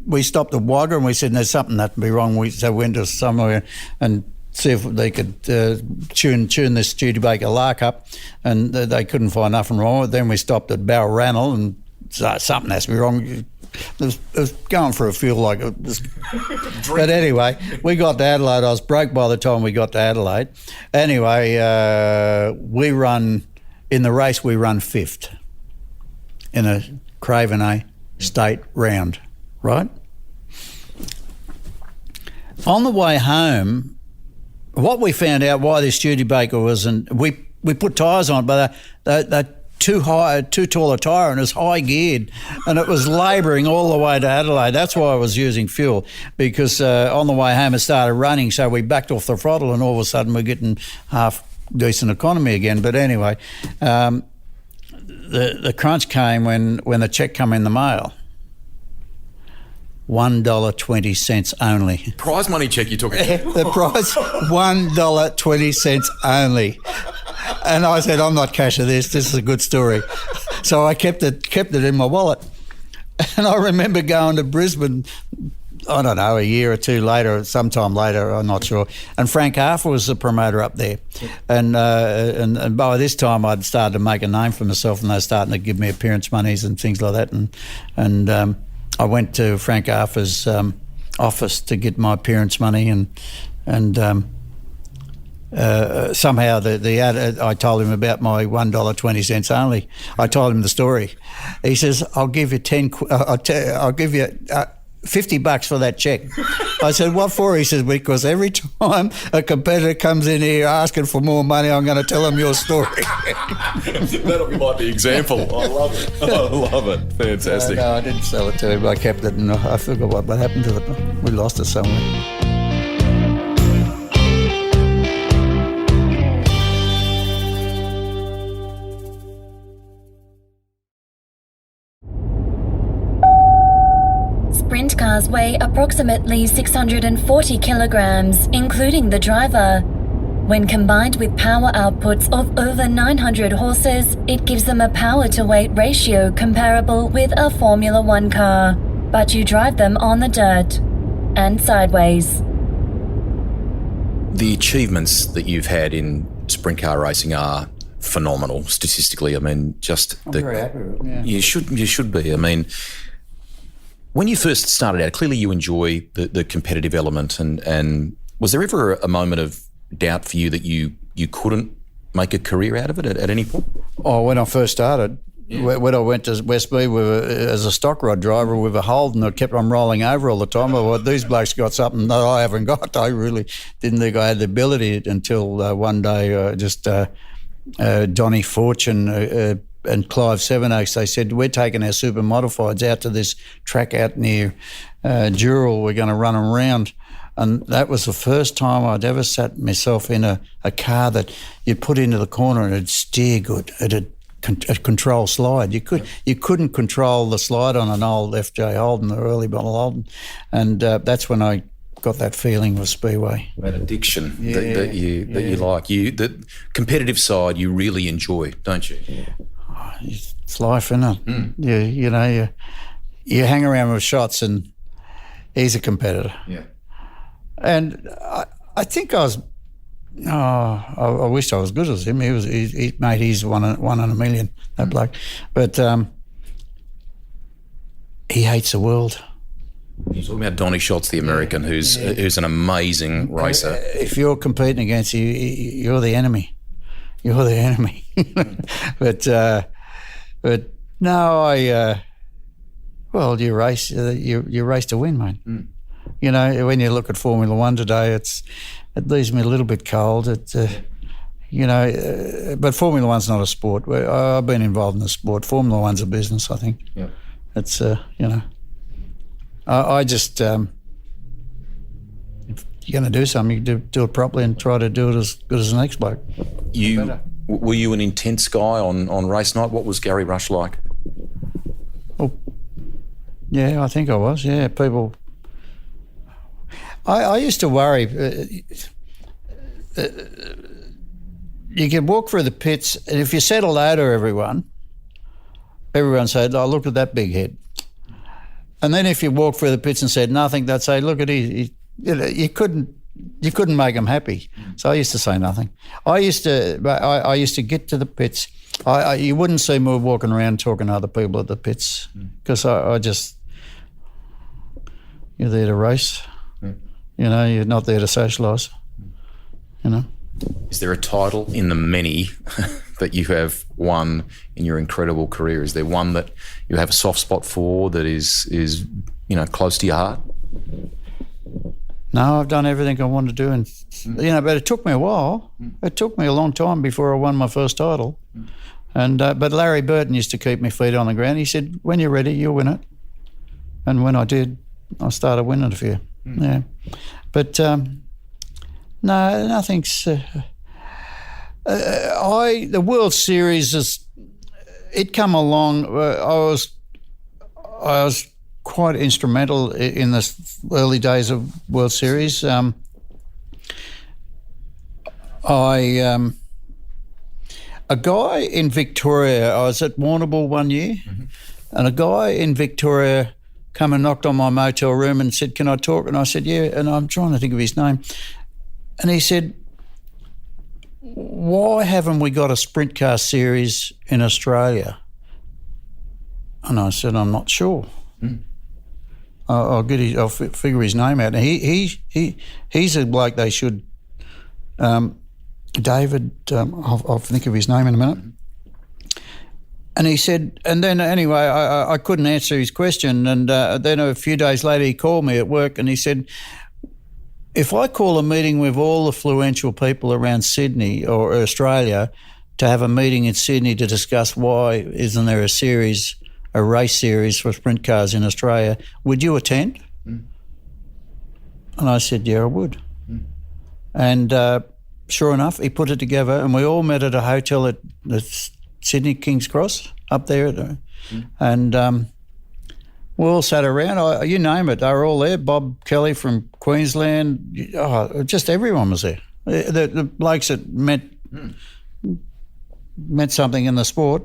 we stopped at Wagga and we said, there's something that can be wrong. So we went to somewhere and see if they could tune this Studebaker lark up, and they couldn't find nothing wrong with it. Then we stopped at Balranald, and something has to be wrong. It was going for a fuel like it was. But anyway, we got to Adelaide. I was broke by the time we got to Adelaide. Anyway, we run fifth in a Craven State round, right? On the way home, what we found out why this Studebaker wasn't, we put tyres on, but they're too tall a tyre, and it's high geared, and it was labouring all the way to Adelaide. That's why I was using fuel, because on the way home it started running, so we backed off the throttle, and all of a sudden we're getting half decent economy again. But anyway, the crunch came when the cheque come in the mail. $1.20 only. Prize money cheque you're talking about? The price, $1.20 only. And I said, I'm not cashing this. This is a good story. So I kept it in my wallet. And I remember going to Brisbane, I don't know, a year or two later, sometime later, I'm not sure. And Frank Arthur was the promoter up there. And by this time I'd started to make a name for myself, and they were starting to give me appearance monies and things like that. And I went to Frank Arthur's office to get my appearance money, and somehow I told him about my $1.20 only. I told him the story. He says, "I'll give you I'll give you $50 for that cheque." I said, "What for?" He says, "Because every time a competitor comes in here asking for more money, I'm going to tell them your story." That'll be like the example. I love it. I love it. Fantastic. No, I didn't sell it to him. I kept it, and I forgot what happened to it. We lost it somewhere. Sprint cars weigh approximately 640 kilograms, including the driver. When combined with power outputs of over 900 horses, it gives them a power-to-weight ratio comparable with a Formula One car. But you drive them on the dirt and sideways. The achievements that you've had in sprint car racing are phenomenal statistically. I mean, I'm very happy with it, yeah. You should be. I mean, when you first started out, clearly you enjoy the competitive element, and was there ever a moment of doubt for you that you couldn't make a career out of it at any point? Oh, when I first started, when I went to Westby as a stock rod driver with a Holden that kept on rolling over all the time, well, these blokes got something that I haven't got. I really didn't think I had the ability until one day Donny Fortune and Clive Sevenoaks, they said, "We're taking our super modifieds out to this track out near Dural. We're going to run them around." And that was the first time I'd ever sat myself in a car that you put into the corner and it'd steer good. It'd control slide. You couldn't control the slide on an old FJ Holden, the early model Holden. And that's when I got that feeling with Speedway. That addiction that you like. The competitive side you really enjoy, don't you? Yeah. It's life, isn't it? Mm. You hang around with Shots, and he's a competitor. Yeah. And I think I was. I wish I was good as him. He's one in a million, that bloke. But he hates the world. You're talking about Donny Schatz, the American, who's an amazing racer. If you're competing against you're the enemy. You're the enemy. But no, you race. You race to win, mate. Mm. You know, when you look at Formula One today, it leaves me a little bit cold. But Formula One's not a sport. I've been involved in the sport. Formula One's a business, I think. Yeah. It's I just if you're going to do something, you do it properly and try to do it as good as the next bloke. Were you an intense guy on race night? What was Garry Rush like? Oh, yeah, I think I was. Yeah, people. I used to worry. You could walk through the pits, and if you said hello to everyone said, "Oh, look at that big head." And then if you walk through the pits and said nothing, they'd say, "Look at he." You couldn't you couldn't make them happy. So I used to say nothing. I used to get to the pits. You wouldn't see me walking around talking to other people at the pits because I just, you're there to race. You know, you're not there to socialise. You know. Is there a title in the many that you have won in your incredible career? Is there one that you have a soft spot for that is you know, close to your heart? No, I've done everything I wanted to do, and you know, but it took me a while. It took me a long time before I won my first title. And but Larry Burton used to keep my feet on the ground. He said, "When you're ready, you'll win it." And when I did, I started winning a few. Yeah, but no, nothing's. The World Series it come along. I was quite instrumental in the early days of World Series. A guy in Victoria, I was at Warrnambool one year, and a guy in Victoria come and knocked on my motel room and said, "Can I talk?" And I said, "Yeah," and I'm trying to think of his name. And he said, "Why haven't we got a sprint car series in Australia?" And I said, "I'm not sure." I'll figure his name out. And he's a bloke they should. David, I'll think of his name in a minute. And he said, and then anyway, I couldn't answer his question. And then a few days later, he called me at work and he said, "If I call a meeting with all the influential people around Sydney or Australia to have a meeting in Sydney to discuss why isn't there a race series for sprint cars in Australia, would you attend?" And I said, "Yeah, I would." And sure enough, he put it together, and we all met at a hotel at Sydney King's Cross up there. And we all sat around. You name it, they were all there. Bob Kelly from Queensland. Just everyone was there. The blokes that meant something in the sport.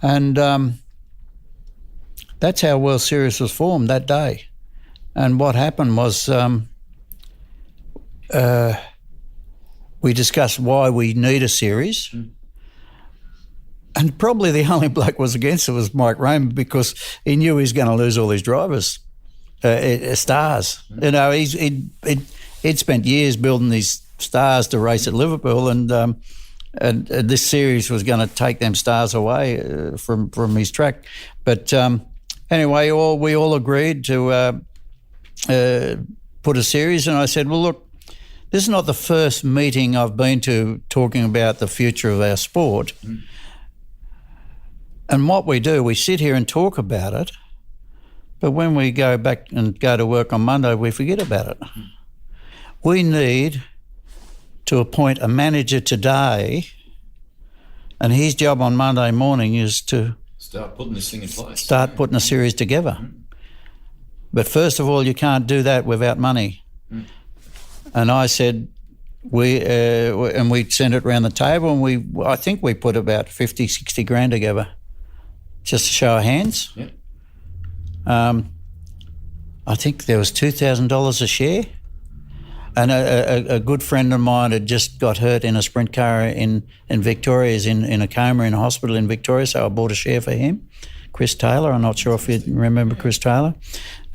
And that's how World Series was formed that day. And what happened was we discussed why we need a series. And probably the only bloke was against it was Mike Raymond, because he knew he was going to lose all his drivers, stars. You know, he'd spent years building these stars to race at Liverpool, and this series was going to take them stars away from his track. But anyway, we all agreed to put a series, and I said, "Well, look, this is not the first meeting I've been to talking about the future of our sport." And what we do, we sit here and talk about it, but when we go back and go to work on Monday, we forget about it. We need to appoint a manager today, and his job on Monday morning is to start putting this thing in place. Start putting a series together. But first of all, you can't do that without money. And I said, we sent it around the table, and I think we put about 50, 60 grand together, just to show our hands. Yep. I think there was $2,000 a share. And a good friend of mine had just got hurt in a sprint car in Victoria. He's in a coma in a hospital in Victoria, so I bought a share for him. Chris Taylor, I'm not sure if you remember Chris Taylor.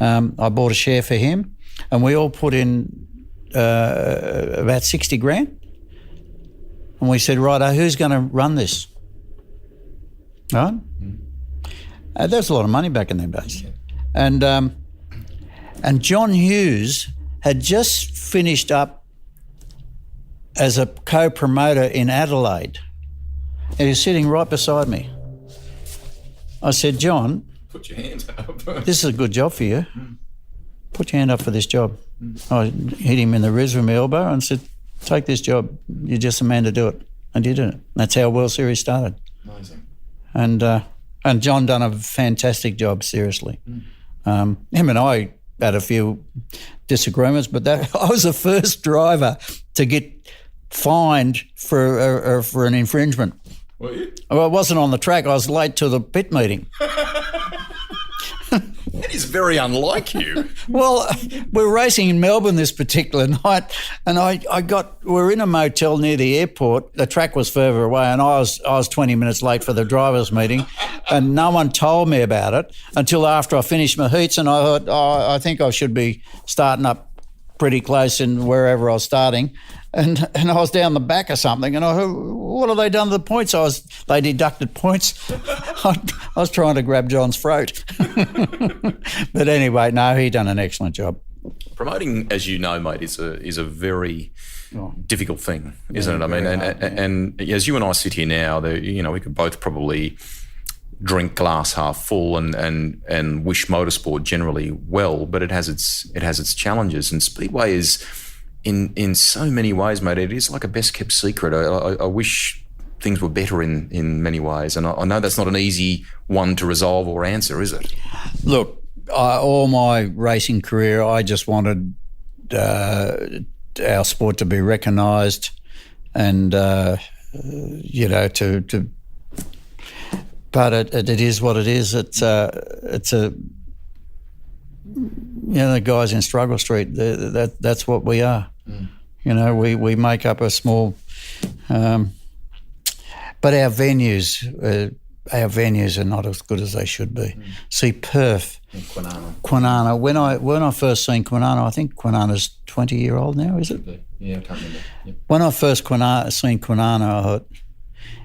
I bought a share for him, and we all put in about 60 grand. And we said, "Righto, who's going to run this?" Right? There was a lot of money back in them days. And John Hughes had just finished up as a co-promoter in Adelaide. And he was sitting right beside me. I said, "John, put your hand up. This is a good job for you. Put your hand up for this job." I hit him in the ribs with my elbow and said, "Take this job. You're just a man to do it." And he did it. That's how World Series started. Amazing. And John done a fantastic job, seriously. Him and I had a few disagreements, but I was the first driver to get fined for an infringement. Were you? Well, I wasn't on the track. I was late to the pit meeting. That is very unlike you. Well, we're racing in Melbourne this particular night, and we're in a motel near the airport. The track was further away, and I was 20 minutes late for the drivers' meeting, and no one told me about it until after I finished my heats, and I thought, I think I should be starting up pretty close in wherever I was starting. And I was down the back or something, and I thought, what have they done to the points? They deducted points. I was trying to grab John's throat. But anyway, no, he done an excellent job. Promoting, as you know, mate, is a very difficult thing, isn't it? I mean, and as you and I sit here now, we could both probably drink glass half full and wish motorsport generally well, but it has its challenges, and Speedway is in so many ways, mate. It is like a best kept secret. I wish things were better in many ways, and I know that's not an easy one to resolve or answer, is it? Look, all my racing career, I just wanted our sport to be recognised, and but it is what it is. It's the guys in Struggle Street. That's what we are. We make up a small, but our venues are not as good as they should be. See, Perth, Kwinana. When I first seen Kwinana, I think Kwinana's 20-year-old now, is it? Yeah, I can't remember. Yep. When I first seen Kwinana, I thought,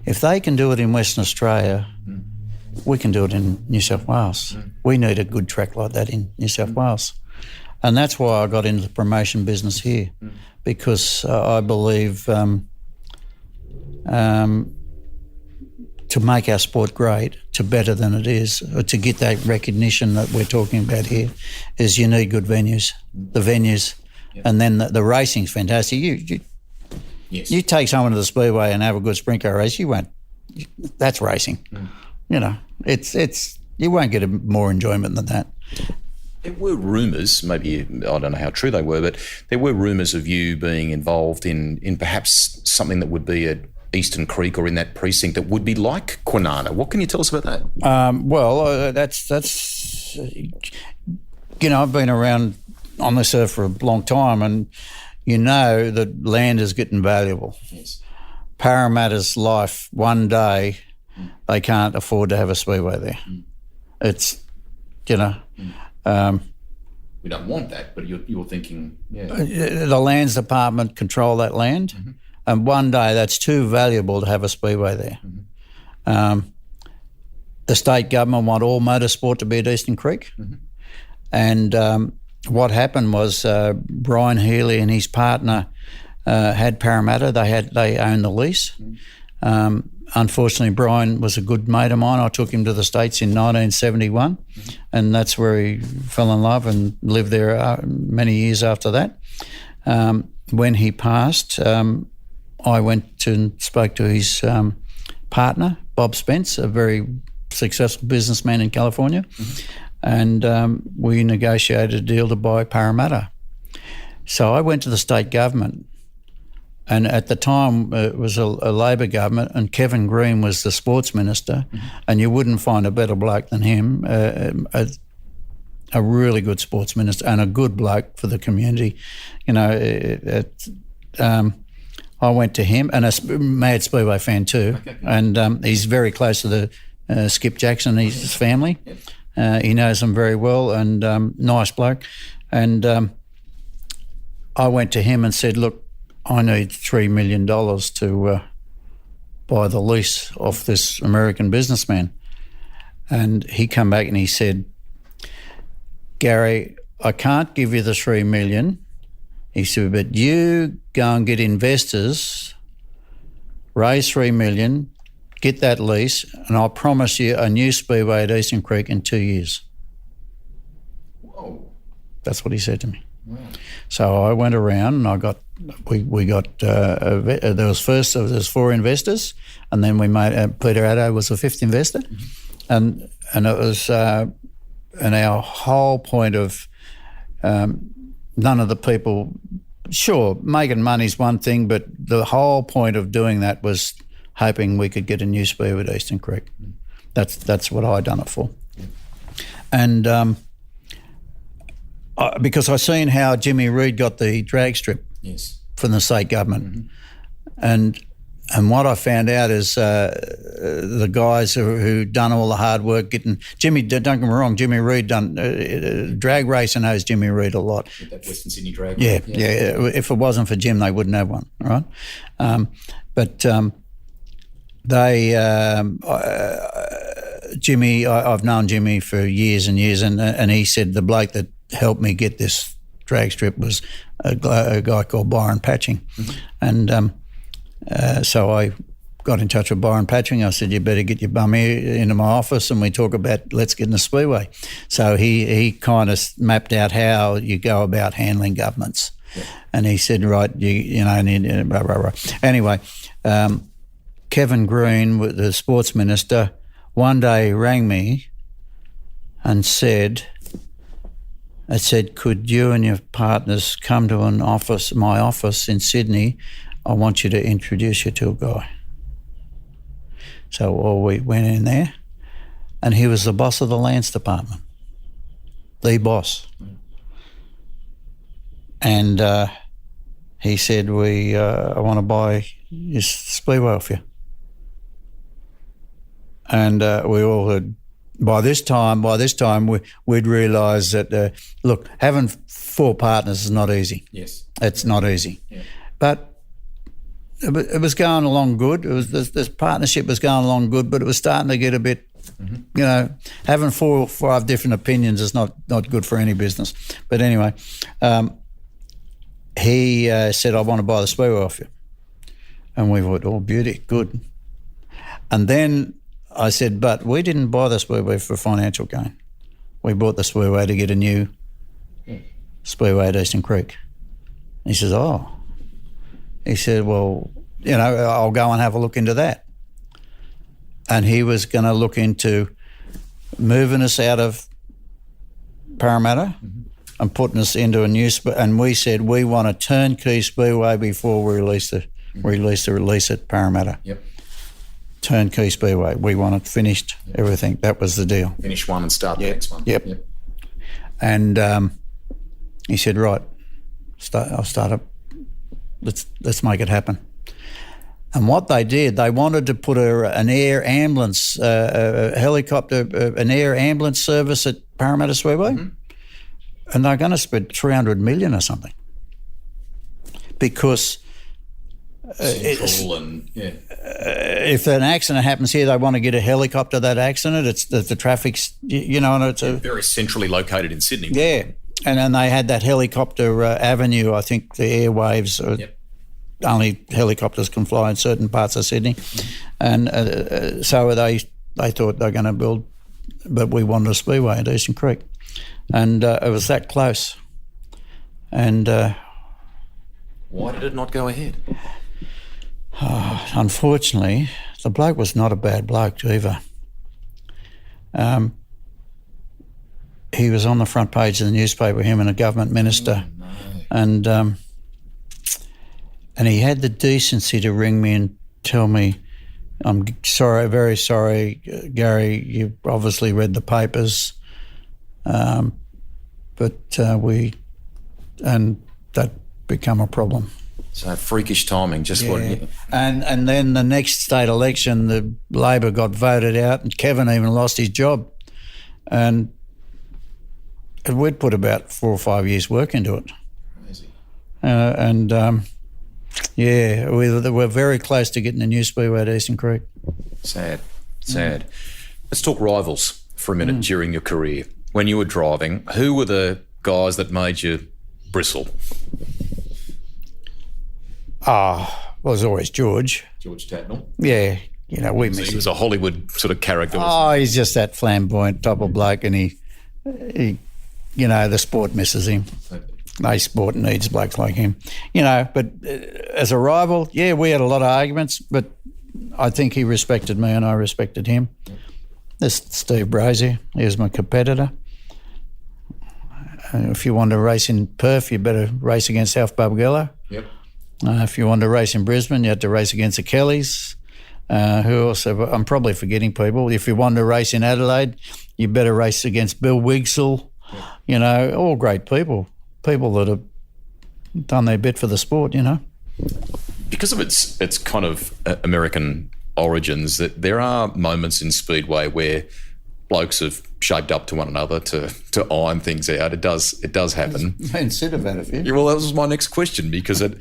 if they can do it in Western Australia, we can do it in New South Wales. We need a good track like that in New South Wales. And that's why I got into the promotion business here, because I believe to make our sport great, to better than it is, or to get that recognition that we're talking about here, is you need good venues. The venues, and then the racing's fantastic. You take someone to the Speedway and have a good sprint car race, that's racing. It's you won't get more enjoyment than that. There were rumours, maybe I don't know how true they were, but there were rumours of you being involved in perhaps something that would be at Eastern Creek or in that precinct that would be like Kwinana. What can you tell us about that? That's I've been around on this earth for a long time, and that land is getting valuable. Yes. Parramatta's life, one day, they can't afford to have a speedway there. It's, we don't want that, but you're thinking, the lands department control that land, and one day that's too valuable to have a speedway there. The state government want all motorsport to be at Eastern Creek, and what happened was Brian Healy and his partner had Parramatta. They owned the lease. Unfortunately, Brian was a good mate of mine. I took him to the States in 1971, and that's where he fell in love and lived there many years after that. When he passed, I went and spoke to his partner, Bob Spence, a very successful businessman in California, and we negotiated a deal to buy Parramatta. So I went to the state government, and at the time it was a Labor government, and Kevin Green was the sports minister, and you wouldn't find a better bloke than him, a really good sports minister and a good bloke for the community. I went to him, and a mad Speedway fan too, and he's very close to the Skip Jackson, his family. He knows them very well, and nice bloke. And I went to him and said, look, I need $3 million to buy the lease off this American businessman. And he come back and he said, Garry, I can't give you the $3 million. He said, but you go and get investors, raise $3 million, get that lease, and I'll promise you a new speedway at Eastern Creek in 2 years. Whoa. That's what he said to me. Wow. So I went around and we got there was 4 investors, and then we made Peter Addo was the 5th investor, and it was and our whole point of none of the people, sure, making money's one thing, but the whole point of doing that was hoping we could get a new speedway at Eastern Creek. That's what I done it for. And because I seen how Jimmy Reed got the drag strip from the state government, and what I found out is the guys who done all the hard work getting Jimmy. Don't get me wrong, Jimmy Reed done drag racing knows Jimmy Reed a lot. With that Western Sydney drag. Yeah. If it wasn't for Jim, they wouldn't have one, right? Jimmy, I've known Jimmy for years and years, and he said the bloke that helped me get this drag strip was a guy called Byron Patching, and so I got in touch with Byron Patching. I said, you better get your bum here into my office and we talk about let's get in the Speedway. So he kind of mapped out how you go about handling governments. Yeah. And he said, right, you know, blah, blah, blah. Anyway, Kevin Green, the sports minister, one day rang me and said, could you and your partners come to my office in Sydney? I want you to introduce you to a guy. So we went in there, and he was the boss of the lands department, the boss. And he said, I want to buy this Speedway off you. And we all had, by this time, we'd realised that, look, having 4 partners is not easy. Yes. It's not easy. Yeah. But it was going along good. It was this partnership was going along good, but it was starting to get a bit, you know, having 4 or 5 different opinions is not good for any business. But anyway, he said, I want to buy the Speedway off you. And we thought, oh, beauty, good. And then I said, but we didn't buy the Speedway for financial gain. We bought the Speedway to get a new Speedway at Eastern Creek. He says, oh. He said, well, you know, I'll go and have a look into that. And he was going to look into moving us out of Parramatta and putting us into a new and we said we want a turnkey Speedway before we release the release at Parramatta. Yep. Turnkey Speedway. We want it finished, everything. That was the deal. Finish one and start the next one. Yep. And he said, right, I'll start up. Let's make it happen. And what they did, they wanted to put an air ambulance, a helicopter, an air ambulance service at Parramatta Speedway, and they're going to spend $300 million or something because if an accident happens here, they want to get a helicopter. That accident, it's the traffic's, you know, and it's very centrally located in Sydney. Yeah. And then they had that helicopter avenue. I think the airwaves, only helicopters can fly in certain parts of Sydney. And so they thought they were going to build, but we wanted a Speedway at Eastern Creek. And it was that close. And why did it not go ahead? Unfortunately, the bloke was not a bad bloke either. He was on the front page of the newspaper, him and a government minister. Oh, no. And he had the decency to ring me and tell me, I'm sorry, very sorry, Garry, you've obviously read the papers, and that become a problem. So freakish timing, just what... And then the next state election, the Labor got voted out and Kevin even lost his job. And we'd put about 4 or 5 years' work into it. Crazy. We're very close to getting a new Speedway at Eastern Creek. Sad. Let's talk rivals for a minute during your career. When you were driving, who were the guys that made you bristle? Well, it was always George. George Tatnell? Yeah. You know, we miss him. He was a Hollywood sort of character. He's just that flamboyant type of bloke, and he you know, the sport misses him. No sport needs blokes like him. You know, but as a rival, we had a lot of arguments, but I think he respected me and I respected him. There's Steve Brazier. He was my competitor. If you want to race in Perth, you better race against Alf Barbagallo. Yep. If you want to race in Brisbane, you had to race against the Kellys. Who else? I'm probably forgetting people. If you want to race in Adelaide, you better race against Bill Wigsell. You know, all great people that have done their bit for the sport, you know. Because of its kind of American origins, that there are moments in Speedway where blokes have shaped up to one another to iron things out. It does happen. And Sid have had a few. Yeah, well, that was my next question, because it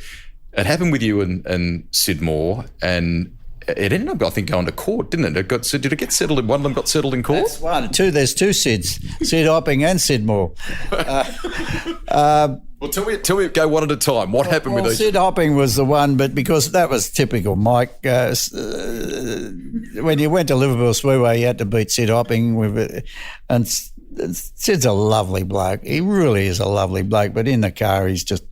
happened with you and Sid Moore, and it ended up, I think, going to court, didn't it? Did it get settled in? One of them got settled in court? That's one. There's two Sids, Sid Hopping and Sid Moore. Well, tell me, go one at a time. What happened with each? Sid Hopping was the one, but because that was typical, Mike. When you went to Liverpool Speedway, you had to beat Sid Hopping and Sid's a lovely bloke. He really is a lovely bloke, but in the car, he's just.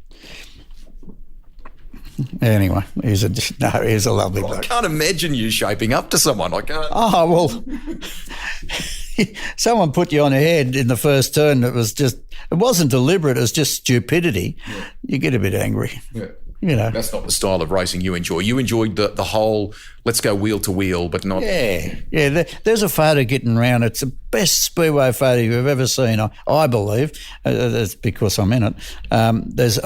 Anyway, he's a lovely bloke. I can't imagine you shaping up to someone. I can't. Oh, well, someone put you on the head in the first turn. It wasn't deliberate. It was just stupidity. Yeah. You get a bit angry. Yeah. You know. That's not the style of racing you enjoy. You enjoyed the whole let's go wheel to wheel, but not... Yeah. There's a photo getting around. It's the best Speedway photo you've ever seen, I believe. That's because I'm in it. There's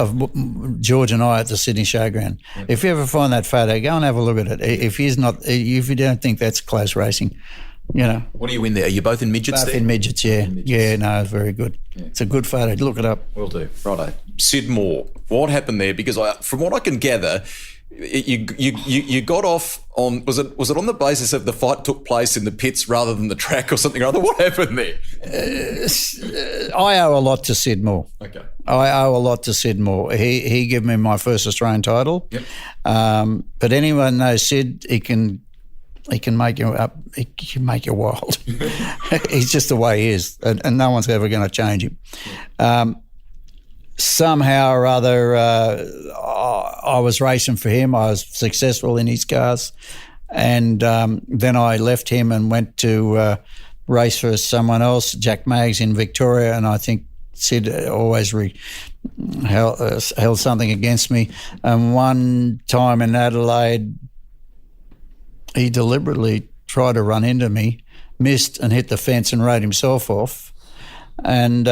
George and I at the Sydney Showground. Yeah. If you ever find that photo, go and have a look at it. If you don't think that's close racing, you know. What are you in there? Are you both in midgets both there? In midgets, yeah. Yeah, no, it's very good. Yeah. It's a good photo. Look it up. Will do. Righto. Sid Moore. What happened there? Because from what I can gather, you got off on, was it on the basis of the fight took place in the pits rather than the track or something or other? What happened there? I owe a lot to Sid Moore. Okay. I owe a lot to Sid Moore. He gave me my first Australian title. Yep. But anyone knows Sid, he can make you up. He can make you wild. He's just the way he is, and no one's ever going to change him. Somehow or other, I was racing for him. I was successful in his cars, and then I left him and went to race for someone else, Jack Maggs in Victoria, and I think Sid always held something against me. And one time in Adelaide, he deliberately tried to run into me, missed and hit the fence and rode himself off. And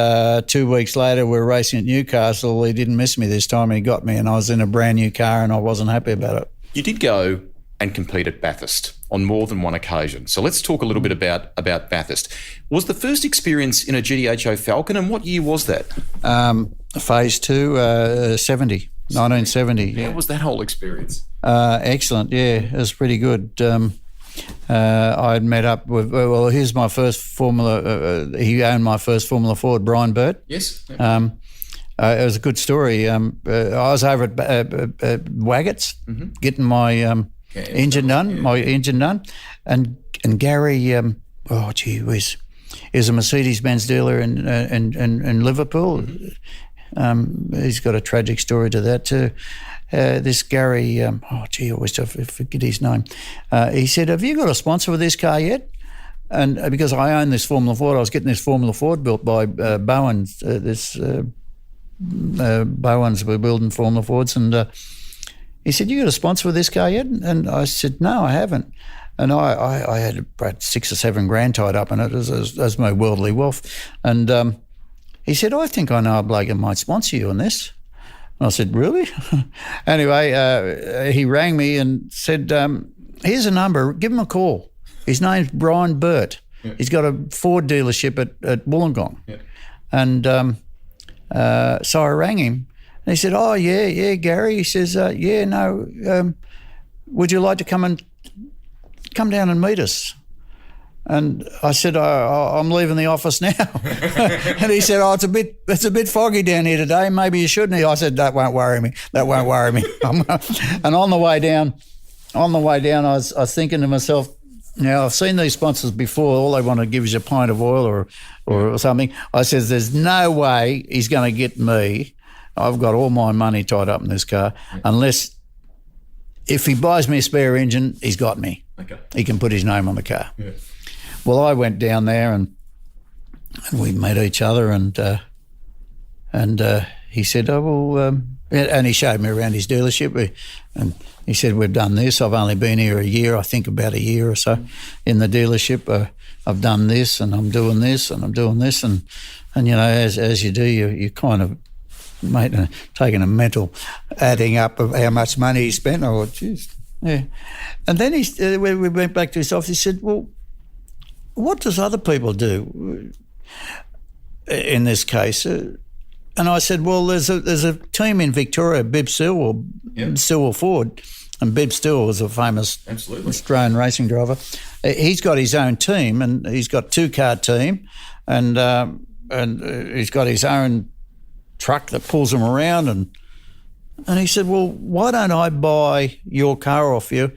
2 weeks later, we were racing at Newcastle. He didn't miss me this time. He got me, and I was in a brand new car, and I wasn't happy about it. You did go and compete at Bathurst on more than one occasion. So let's talk a little bit about Bathurst. Was the first experience in a GTHO Falcon, and what year was that? Phase 2, 1970. How was that whole experience? Excellent, yeah. It was pretty good. I'd met up with, here's my first Formula, he owned my first Formula Ford, Brian Burt. Yes. It was a good story. I was over at Waggett's getting my engine done, and Garry, he was a Mercedes-Benz dealer in Liverpool. He's got a tragic story to that too. This Garry, I always forget his name. He said, "Have you got a sponsor for this car yet?" And because I own this Formula Ford, I was getting this Formula Ford built by Bowens. Bowens were building Formula Fords, and he said, "You got a sponsor for this car yet?" And I said, "No, I haven't." And I had about 6 or 7 grand tied up in it as my worldly wealth. And he said, "I think I know a bloke that might sponsor you on this." I said, "Really?" Anyway, he rang me and said, "Here's a number, give him a call. His name's Brian Burt. Yeah. He's got a Ford dealership at Wollongong." Yeah. And so I rang him, and he said, "Oh, yeah, Garry." He says, would you like to come down and meet us?" And I said, "I'm leaving the office now." And he said, "Oh, it's a bit foggy down here today. Maybe you shouldn't." I said, "That won't worry me. And on the way down, I was thinking to myself, now I've seen these sponsors before. All they want to give is a pint of oil or something. I said, "There's no way he's going to get me. I've got all my money tied up in this car, unless if he buys me a spare engine, he's got me. Okay. He can put his name on the car." Yeah. Well, I went down there and we met each other, and he said, and he showed me around his dealership, and he said, we've done this. I've only been here a year, I think about a year or so in the dealership. I've done this and I'm doing this and I'm doing this. And you know, as you do, you kind of taking a mental adding up of how much money he spent. Oh, geez, yeah. And then we went back to his office. He said, well, what does other people do in this case? And I said, well, there's a team in Victoria, Bib Sewell, Sewell Ford, and Bib Sewell was a famous Australian racing driver. He's got his own team, and he's got two-car team, and he's got his own truck that pulls him around. And he said, well, why don't I buy your car off you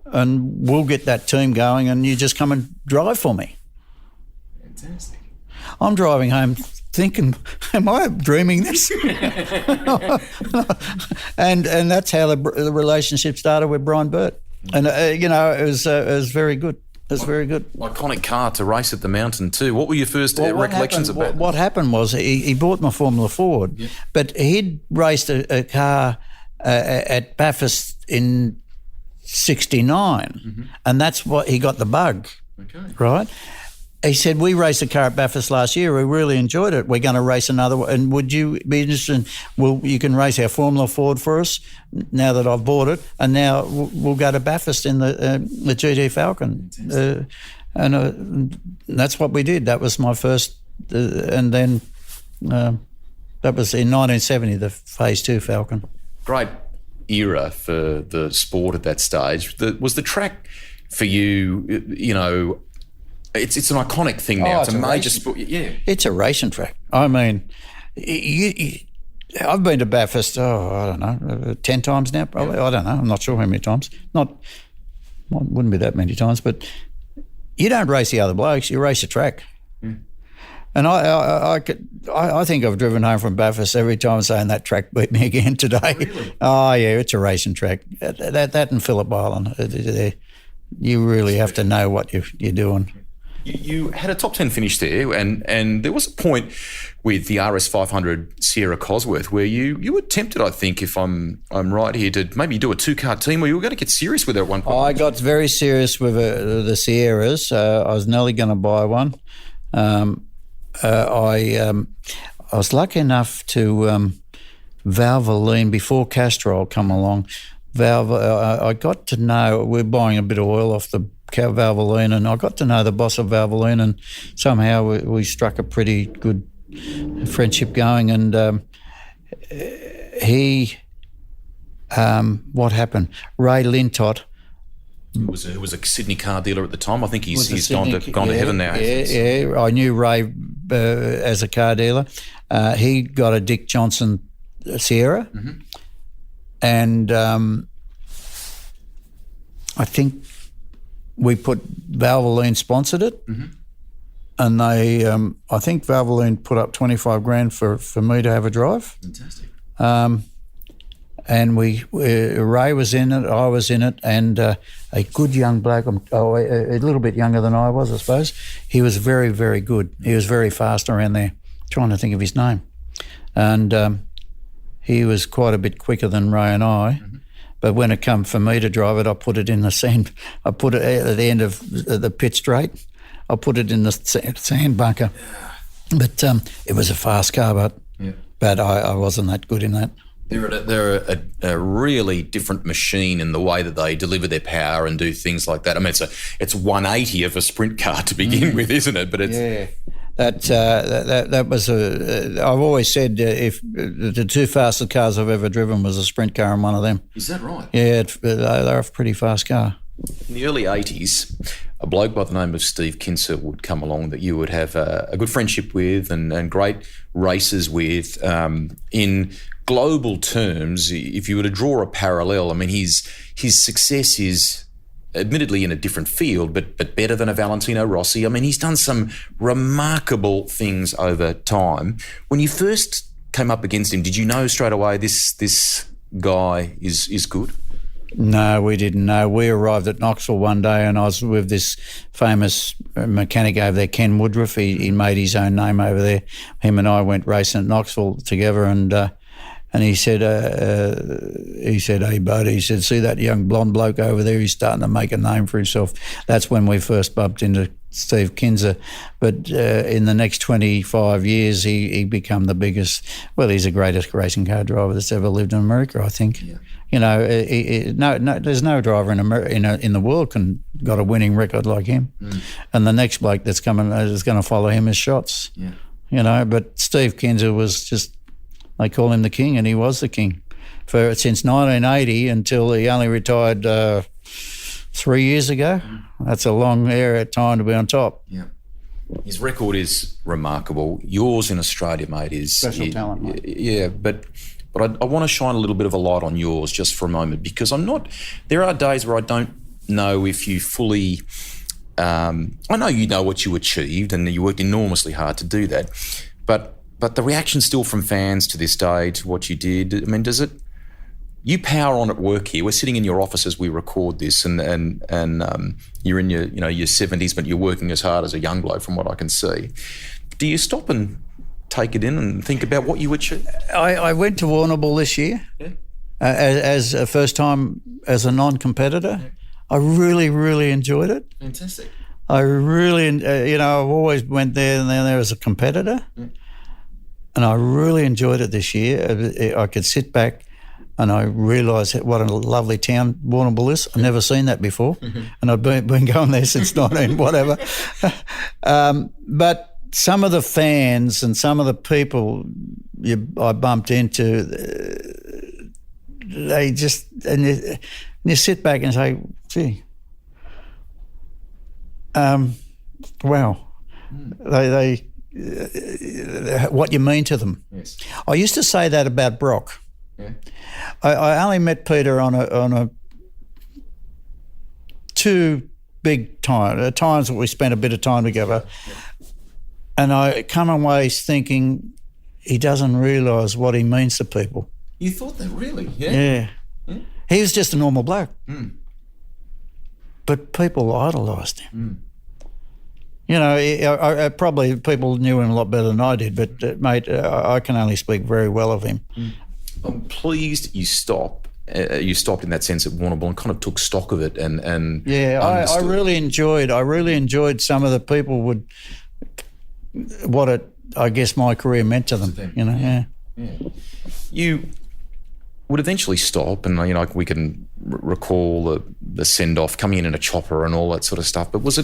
and we'll get that team going and you just come and drive for me. Fantastic. I'm driving home thinking, am I dreaming this? and that's how the relationship started with Brian Burt. And, you know, it was very good. It was very good. Iconic car to race at the mountain too. What were your first recollections of that? What happened was he bought my Formula Ford, but he'd raced a car at Bathurst in 69, and that's what he got the bug, right? He said, we raced a car at Bathurst last year. We really enjoyed it. We're going to race another one. And would you be interested you can race our Formula Ford for us now that I've bought it. And now we'll go to Bathurst in the GT Falcon. And that's what we did. That was my first. And then that was in 1970, the Phase 2 Falcon. Great era for the sport at that stage. Was the track for you, you know, it's an iconic thing now. It's a major sport. Yeah. It's a racing track. I mean, I've been to Bathurst, I don't know, 10 times now probably. I don't know. I'm not sure how many times. Wouldn't be that many times, but you don't race the other blokes, you race the track. And I think I've driven home from Bathurst every time saying that track beat me again today. Really? Oh, yeah, it's a racing track. That and Phillip Island, you really have to know what you're doing. You had a top 10 finish there, and there was a point with the RS 500 Sierra Cosworth where you were tempted, I think, if I'm right here, to maybe do a two-car team where you were going to get serious with it at one point. I got very serious with the Sierras. I was nearly going to buy one. I was lucky enough to Valvoline before Castrol come along. I got to know, we're buying a bit of oil off the Valvoline, and I got to know the boss of Valvoline, and somehow we struck a pretty good friendship going. And what happened? Ray Lintott, who was a Sydney car dealer at the time. I think he's gone to heaven now. Yeah, I knew Ray as a car dealer. He got a Dick Johnson Sierra, and I think we put Valvoline sponsored it, and they I think Valvoline put up $25,000 for me to have a drive. Fantastic. And Ray was in it, I was in it, and a good young bloke, a little bit younger than I was, I suppose. He was very, very good. He was very fast around there. Trying to think of his name. And he was quite a bit quicker than Ray and I. But when it come for me to drive it, I put it in the sand. I put it at the end of the pit straight. I put it in the sand bunker. But it was a fast car, but I wasn't that good in that. They're a really different machine in the way that they deliver their power and do things like that. I mean, it's 180 of a sprint car to begin with, isn't it? But it's that was I've always said if the two fastest cars I've ever driven was a sprint car and one of them. Is that right? Yeah, they're a pretty fast car. In the early 80s, a bloke by the name of Steve Kinser would come along that you would have a good friendship with and great races with. In global terms, if you were to draw a parallel, I mean, his success is admittedly in a different field, but better than a Valentino Rossi. I mean, he's done some remarkable things over time. When you first came up against him, did you know straight away this guy is good? No, we didn't know. We arrived at Knoxville one day and I was with this famous mechanic over there, Ken Woodruff. He made his own name over there. Him and I went racing at Knoxville together, and And he said, "Hey, bud," he said, "see that young blonde bloke over there? He's starting to make a name for himself." That's when we first bumped into Steve Kinser. But in the next 25 years, he became the biggest. Well, he's the greatest racing car driver that's ever lived in America, I think. Yeah. You know, there's no driver in the world got a winning record like him. And the next bloke that's coming is going to follow him is Shots. Yeah. You know, but Steve Kinser was just, they call him the king, and he was the king since 1980 until he only retired 3 years ago. That's a long time to be on top. Yeah. His record is remarkable. Yours in Australia, mate, is special talent, mate. Yeah, but I want to shine a little bit of a light on yours just for a moment, because there are days where I don't know if you fully, I know you know what you achieved and you worked enormously hard to do that, but the reaction still from fans to this day to what you did, I mean, you power on at work here. We're sitting in your office as we record this, and you're in your 70s, but you're working as hard as a young bloke from what I can see. Do you stop and take it in and think about what you achieved? I went to Warrnambool this year as a first time as a non-competitor. Yeah. I really, really enjoyed it. Fantastic. I really, I've always went there and then there as a competitor. Yeah. And I really enjoyed it this year. I could sit back and I realised what a lovely town Warrnambool is. I've never seen that before. Mm-hmm. And I've been going there since 19 whatever. But some of the fans and some of the people I bumped into, they just, and you sit back and say, gee, wow, they what you mean to them. Yes. I used to say that about Brock. Yeah. I only met Peter on a two big times that we spent a bit of time together. Yeah. And I come away thinking he doesn't realise what he means to people. You thought that, really? Yeah. Yeah. Yeah. He was just a normal bloke. Mm. But people idolised him. Mm. You know, I probably people knew him a lot better than I did, but mate, I can only speak very well of him. Mm. I'm pleased you stopped. You stopped in that sense at Warrnambool and kind of took stock of it and yeah, I really enjoyed some of the people I guess my career meant to them. You know, yeah. You would eventually stop, and we can recall the send off coming in a chopper and all that sort of stuff. But was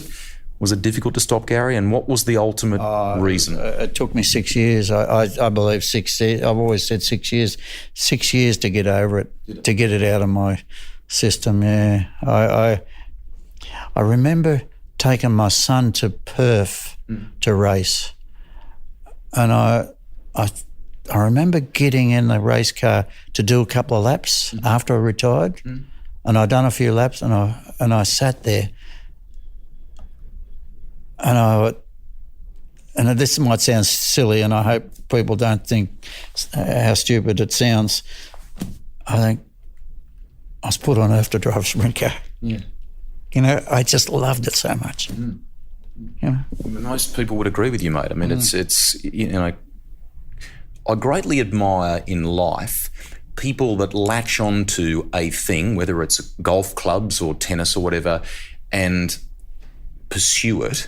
it difficult to stop, Garry? And what was the ultimate reason? It took me 6 years. I believe 6 years. I've always said 6 years. 6 years to get over it, to get it out of my system. Yeah, I remember taking my son to Perth to race, and I remember getting in the race car to do a couple of laps after I retired, and I'd done a few laps, and I sat there. And this might sound silly, and I hope people don't think how stupid it sounds. I think I was put on earth to drive a sprint car. Yeah. You know, I just loved it so much. Mm. You know? Most people would agree with you, mate. I mean, it's I greatly admire in life people that latch on to a thing, whether it's golf clubs or tennis or whatever, and pursue it.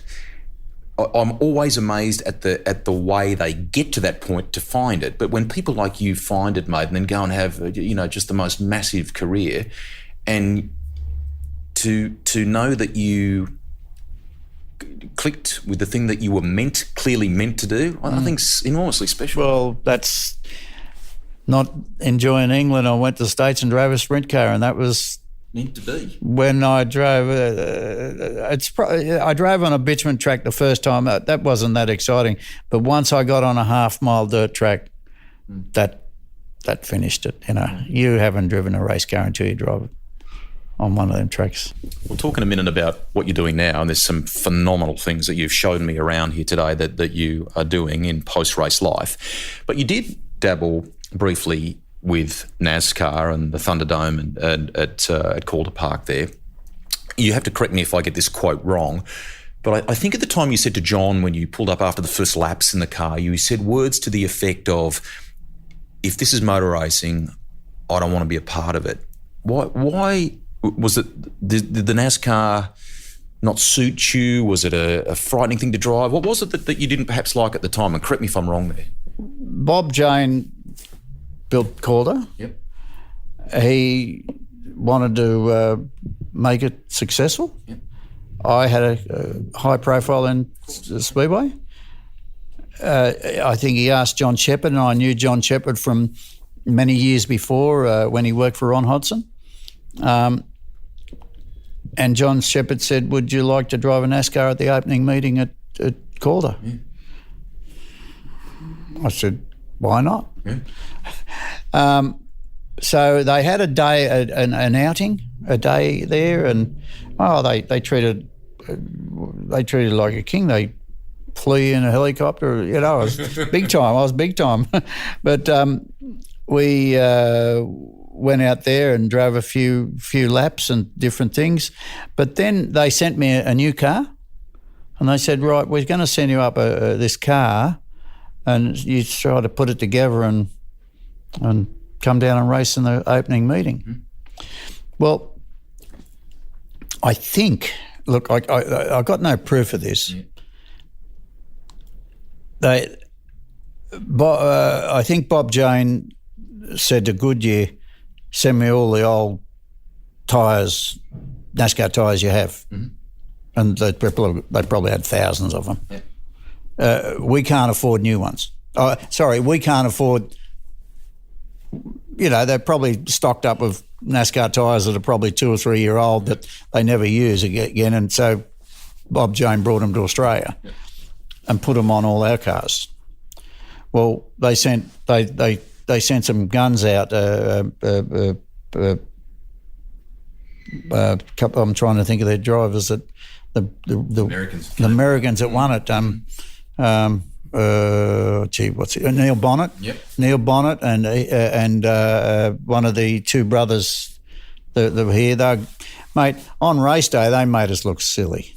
I'm always amazed at the way they get to that point to find it. But when people like you find it, mate, and then go and have just the most massive career, and to know that you clicked with the thing that you were clearly meant to do, I think it's enormously special. Well, that's not enjoying England. I went to the States and drove a sprint car, and that was meant to be. When I drove, I drove on a bitumen track the first time. That wasn't that exciting, but once I got on a half-mile dirt track, that finished it. You haven't driven a race car until you drive it on one of them tracks. We'll talk in a minute about what you're doing now, and there's some phenomenal things that you've shown me around here today that you are doing in post-race life. But you did dabble briefly with NASCAR and the Thunderdome and at Calder Park there. You have to correct me if I get this quote wrong, but I think at the time you said to John, when you pulled up after the first laps in the car, you said words to the effect of, if this is motor racing, I don't want to be a part of it. Why was it, did the NASCAR not suit you? Was it a frightening thing to drive? What was it that you didn't perhaps like at the time? And correct me if I'm wrong there. Bob Jane built Calder. Yep. He wanted to make it successful. Yep. I had a high profile in Speedway. I think he asked John Shepherd, and I knew John Shepherd from many years before when he worked for Ron Hodson. And John Shepherd said, would you like to drive a NASCAR at the opening meeting at Calder? Yeah. I said, why not? Yeah. So they had a day, an outing, a day there, and they treated like a king. They flew in a helicopter. You know, I was big time. I was big time. But we went out there and drove a few laps and different things. But then they sent me a new car, and they said, right, we're going to send you up this car, and you try to put it together and come down and race in the opening meeting. Mm-hmm. Well, I think, look, I got no proof of this. Yeah. I think Bob Jane said to Goodyear, send me all the old tyres, NASCAR tyres you have. Mm-hmm. And they probably had thousands of them. Yeah. We can't afford new ones. We can't afford, they're probably stocked up with NASCAR tyres that are probably 2 or 3 year old that they never use again. And so Bob Jane brought them to Australia and put them on all our cars. Well, they sent some guns out. I'm trying to think of their drivers that the Americans that won it. What's it? Neil Bonnet. Yep. Neil Bonnet and one of the two brothers that were here. Mate, on race day they made us look silly,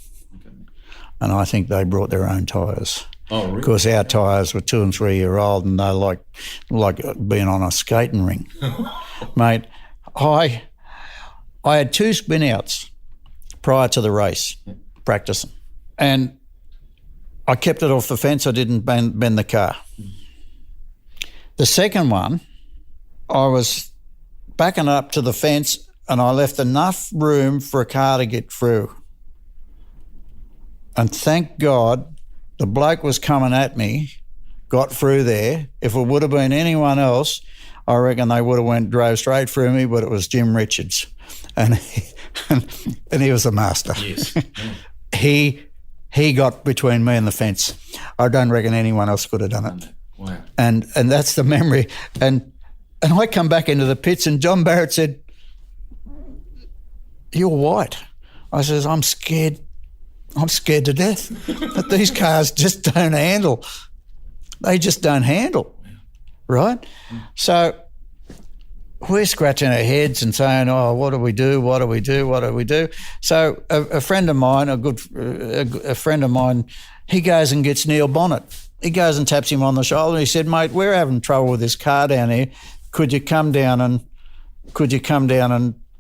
and I think they brought their own tyres. Oh, really? Because our tyres were 2 and 3 year old, and they're like being on a skating ring. Mate, I had 2 spin outs prior to the race, practicing, and I kept it off the fence. I didn't bend the car. The second one, I was backing up to the fence and I left enough room for a car to get through. And thank God the bloke was coming at me, got through there. If it would have been anyone else, I reckon they would have drove straight through me, but it was Jim Richards. And he was a master. Yes. He got between me and the fence. I don't reckon anyone else could have done it. Wow. And that's the memory. And I come back into the pits and John Barrett said, "You're white." I says, I'm scared to death that these cars just don't handle. They just don't handle, right? So we're scratching our heads and saying, oh, what do we do? What do we do? What do we do? So a friend of mine, a friend of mine, he goes and gets Neil Bonnet. He goes and taps him on the shoulder and he said, mate, we're having trouble with this car down here. Could you come down and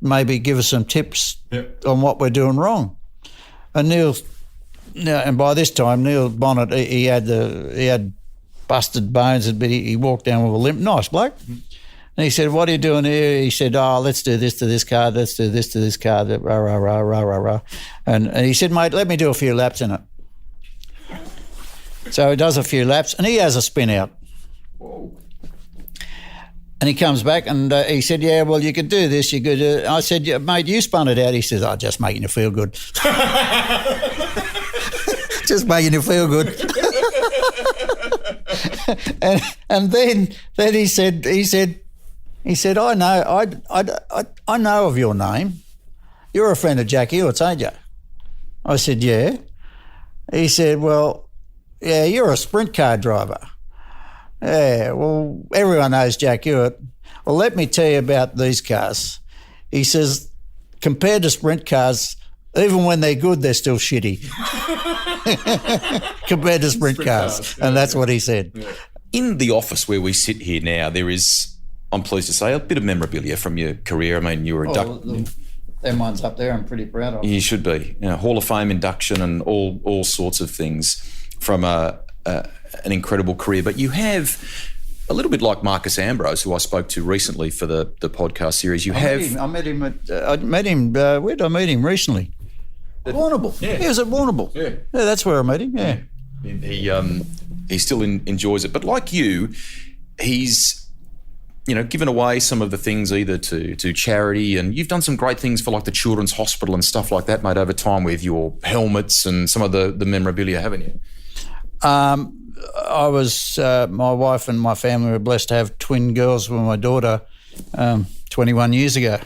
maybe give us some tips on what we're doing wrong? And by this time, Neil Bonnet, he had busted bones, but he walked down with a limp. Nice bloke. Mm-hmm. And he said, what are you doing here? He said, let's do this to this car, let's do this to this car, rah, rah, rah, rah, rah, rah. And he said, mate, let me do a few laps in it. So he does a few laps and he has a spin out. Whoa. And he comes back and he said, yeah, well, you could do this, you could. I said, yeah, mate, you spun it out. He says, just making you feel good. Just making you feel good. and then he said, I know of your name. You're a friend of Jack Hewitt's, aren't you? I said, yeah. He said, well, yeah, you're a sprint car driver. Yeah, well, everyone knows Jack Hewitt. Well, let me tell you about these cars. He says, compared to sprint cars, even when they're good, they're still shitty. Compared to sprint cars. And that's what he said. Yeah. In the office where we sit here now, there is, I'm pleased to say, a bit of memorabilia from your career. I mean, you were inducted. That mine's up there. I'm pretty proud of. You should be. Hall of Fame induction and all sorts of things from an incredible career. But you have, a little bit like Marcus Ambrose, who I spoke to recently for the podcast series. I met him. Where did I meet him recently? Warrnambool. Yeah. He was at Warrnambool. Yeah, that's where I met him. Yeah. He still enjoys it. But like you, he's given away some of the things either to charity, and you've done some great things for like the Children's Hospital and stuff like that, mate, over time with your helmets and some of the memorabilia, haven't you? I was, my wife and my family were blessed to have twin girls with my daughter 21 years ago.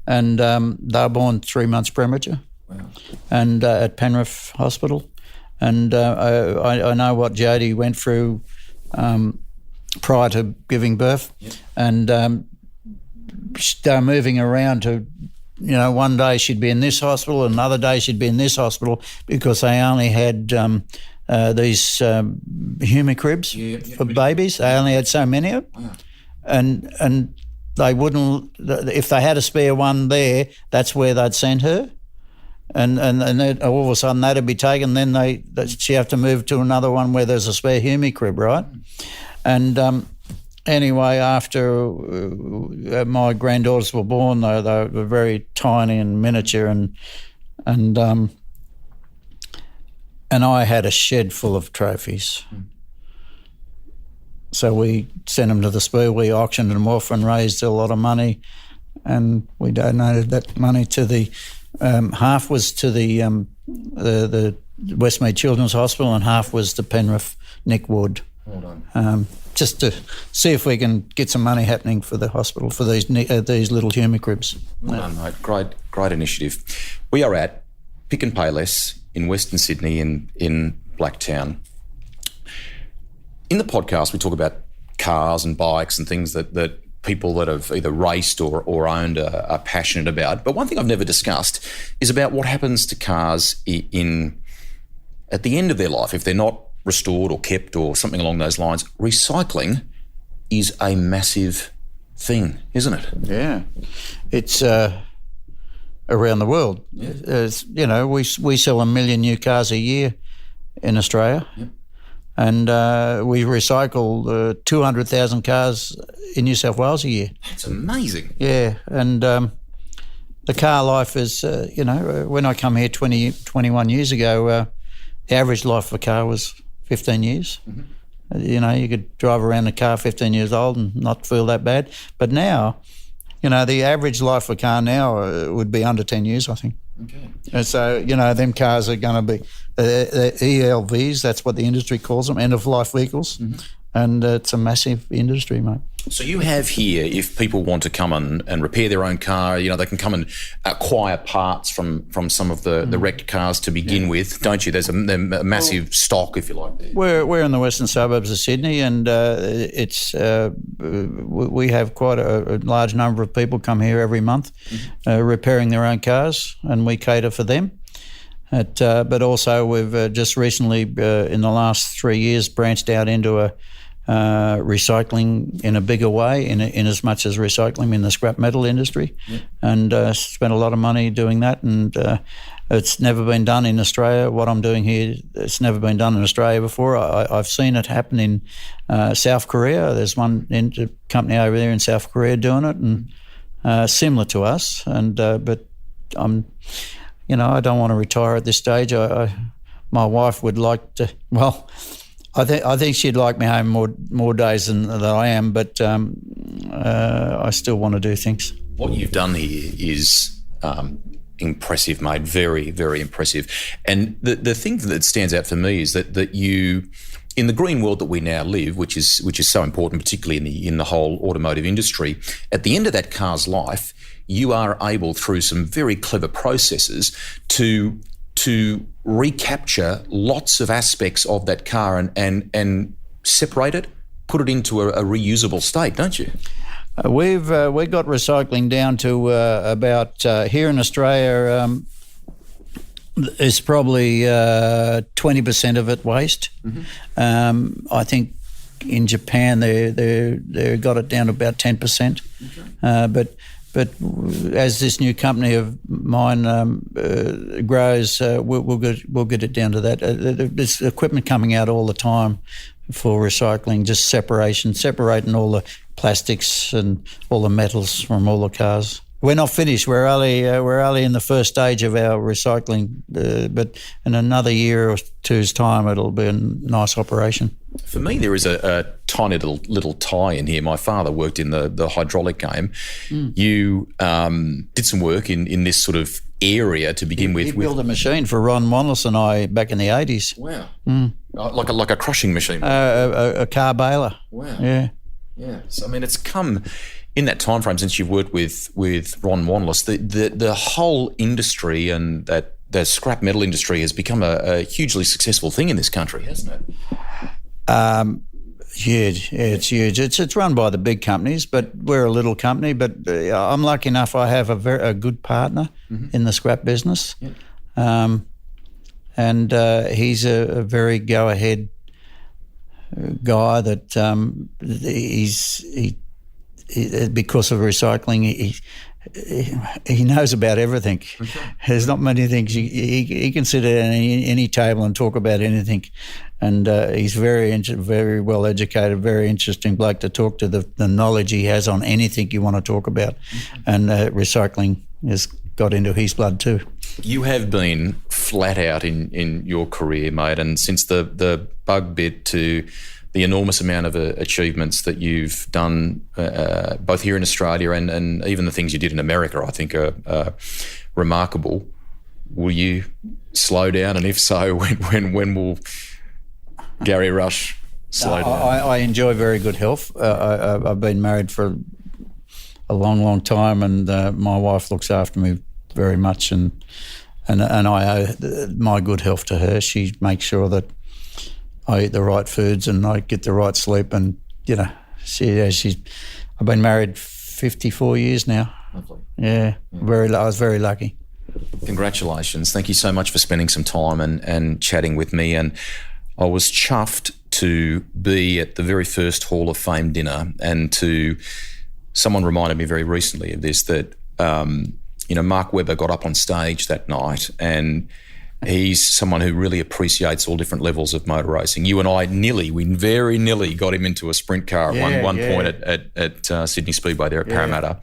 And they were born 3 months premature. Wow. And at Penrith Hospital. And I know what Jodie went through prior to giving birth. Yep. And they're moving around to, one day she'd be in this hospital, another day she'd be in this hospital, because they only had these humicribs for babies. They only had so many of them. Wow. And they wouldn't, if they had a spare one there, that's where they'd send her. And then all of a sudden that'd be taken, then she'd have to move to another one where there's a spare humicrib, right? And anyway, after my granddaughters were born, they were very tiny and miniature, and I had a shed full of trophies. So we sent them to the Speedway, auctioned them off, and raised a lot of money, and we donated that money to the half was to the Westmead Children's Hospital, and half was to Penrith Nick Wood. Well done. Just to see if we can get some money happening for the hospital for these little humicribs. Well done, mate. Great initiative. We are at Pick and Pay Less in Western Sydney in Blacktown. In the podcast, we talk about cars and bikes and things that people that have either raced or owned are passionate about. But one thing I've never discussed is about what happens to cars at the end of their life if they're not restored or kept or something along those lines. Recycling is a massive thing, isn't it? Yeah. It's around the world. Yeah. We sell 1 million new cars a year in Australia. Yep. And we recycle 200,000 cars in New South Wales a year. That's amazing. Yeah, and the car life is, when I come here 21 years ago, the average life of a car was 15 years. Mm-hmm. You could drive around a car 15 years old and not feel that bad. But now, the average life of a car now would be under 10 years, I think. Okay. And so, them cars are going to be ELVs, that's what the industry calls them, end-of-life vehicles. Mm-hmm. And it's a massive industry, mate. So you have here, if people want to come and repair their own car, they can come and acquire parts from some of the wrecked cars to begin with, don't you? There's a massive stock, if you like. There. We're in the western suburbs of Sydney, and we have quite a large number of people come here every month repairing their own cars, and we cater for them. But also we've just recently, in the last 3 years, branched out into recycling in a bigger way, in as much as recycling in the scrap metal industry, and spent a lot of money doing that. And it's never been done in Australia. What I'm doing here, it's never been done in Australia before. I've seen it happen in South Korea. There's one company over there in South Korea doing it, and similar to us. And but I'm. I don't want to retire at this stage. My wife would like to. Well, I think she'd like me home more days than I am. But I still want to do things. What you've done here is impressive, mate. Very, very impressive. And the thing that stands out for me is that you, in the green world that we now live, which is so important, particularly in the whole automotive industry, at the end of that car's life, you are able, through some very clever processes, to recapture lots of aspects of that car and separate it, put it into a reusable state, don't you? We've got recycling down to about here in Australia. It's probably 20% of it waste. Mm-hmm. I think in Japan they got it down to about 10%. Okay. But as this new company of mine grows, we'll get it down to that. There's equipment coming out all the time for recycling, just separating all the plastics and all the metals from all the cars. We're not finished. We're only in the first stage of our recycling, but in another year or two's time, it'll be a nice operation. For me, there is a tiny little tie in here. My father worked in the hydraulic game. You did some work in this sort of area to begin with. He built a machine for Ron Wanless and I back in the 80s. Wow. Like a crushing machine? A car baler. Wow. Yeah. Yeah. So, I mean, it's come in that time frame since you've worked with Ron Wanless, the whole industry and the scrap metal industry has become a hugely successful thing in this country, hasn't it? Huge. Yeah, it's huge. It's run by the big companies, but we're a little company. But I'm lucky enough I have a good partner in the scrap business. Yep. And he's a very go-ahead guy that he because of recycling, he knows about everything. Okay. There's not many things he can sit at any table and talk about anything, and he's very well educated, very interesting bloke to talk to. The knowledge he has on anything you want to talk about, and recycling has got into his blood too. You have been flat out in your career, mate, and since the bug bit to the enormous amount of achievements that you've done both here in Australia and even the things you did in America, I think are remarkable. Will you slow down? And if so, when will Garry Rush slow down? I enjoy very good health. I've been married for a long time, and my wife looks after me very much, and I owe my good health to her. She makes sure that I eat the right foods and I get the right sleep, and I've been married 54 years now. Lovely. Yeah. I was very lucky. Congratulations. Thank you so much for spending some time and chatting with me. And I was chuffed to be at the very first Hall of Fame dinner, and someone reminded me very recently of this, that Mark Webber got up on stage that night, and he's someone who really appreciates all different levels of motor racing. You and I we very nearly got him into a sprint car at one point at Sydney Speedway there at Parramatta.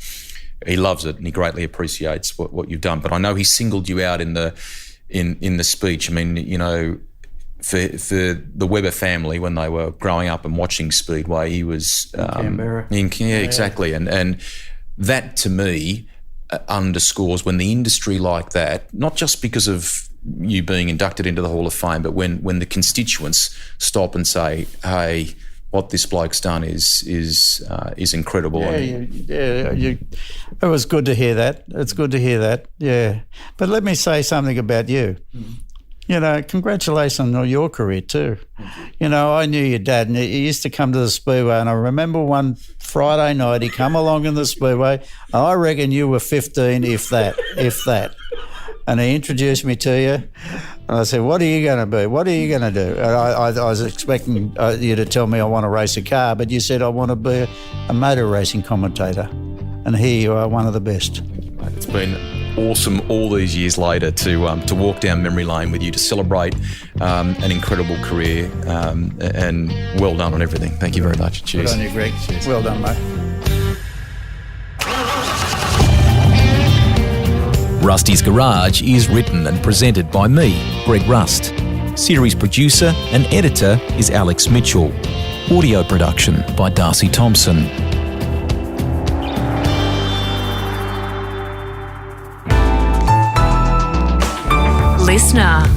He loves it and he greatly appreciates what you've done. But I know he singled you out in the speech. I mean, for the Webber family, when they were growing up and watching Speedway, he was Canberra. Exactly. And that to me underscores when the industry like that, not just because of you being inducted into the Hall of Fame, but when the constituents stop and say, "Hey, what this bloke's done is incredible." It was good to hear that. It's good to hear that. Yeah, but let me say something about you. Congratulations on your career too. I knew your dad, and he used to come to the Speedway, and I remember one Friday night he come along in the Speedway. I reckon you were 15, if that. And he introduced me to you, and I said, "What are you going to be? What are you going to do?" And I was expecting you to tell me I want to race a car, but you said I want to be a motor racing commentator, and here you are, one of the best. It's been awesome all these years later to walk down memory lane with you, to celebrate an incredible career, and well done on everything. Thank you very much. Cheers. Good on you, Greg. Cheers. Well done, mate. Rusty's Garage is written and presented by me, Greg Rust. Series producer and editor is Alex Mitchell. Audio production by Darcy Thompson. Listener.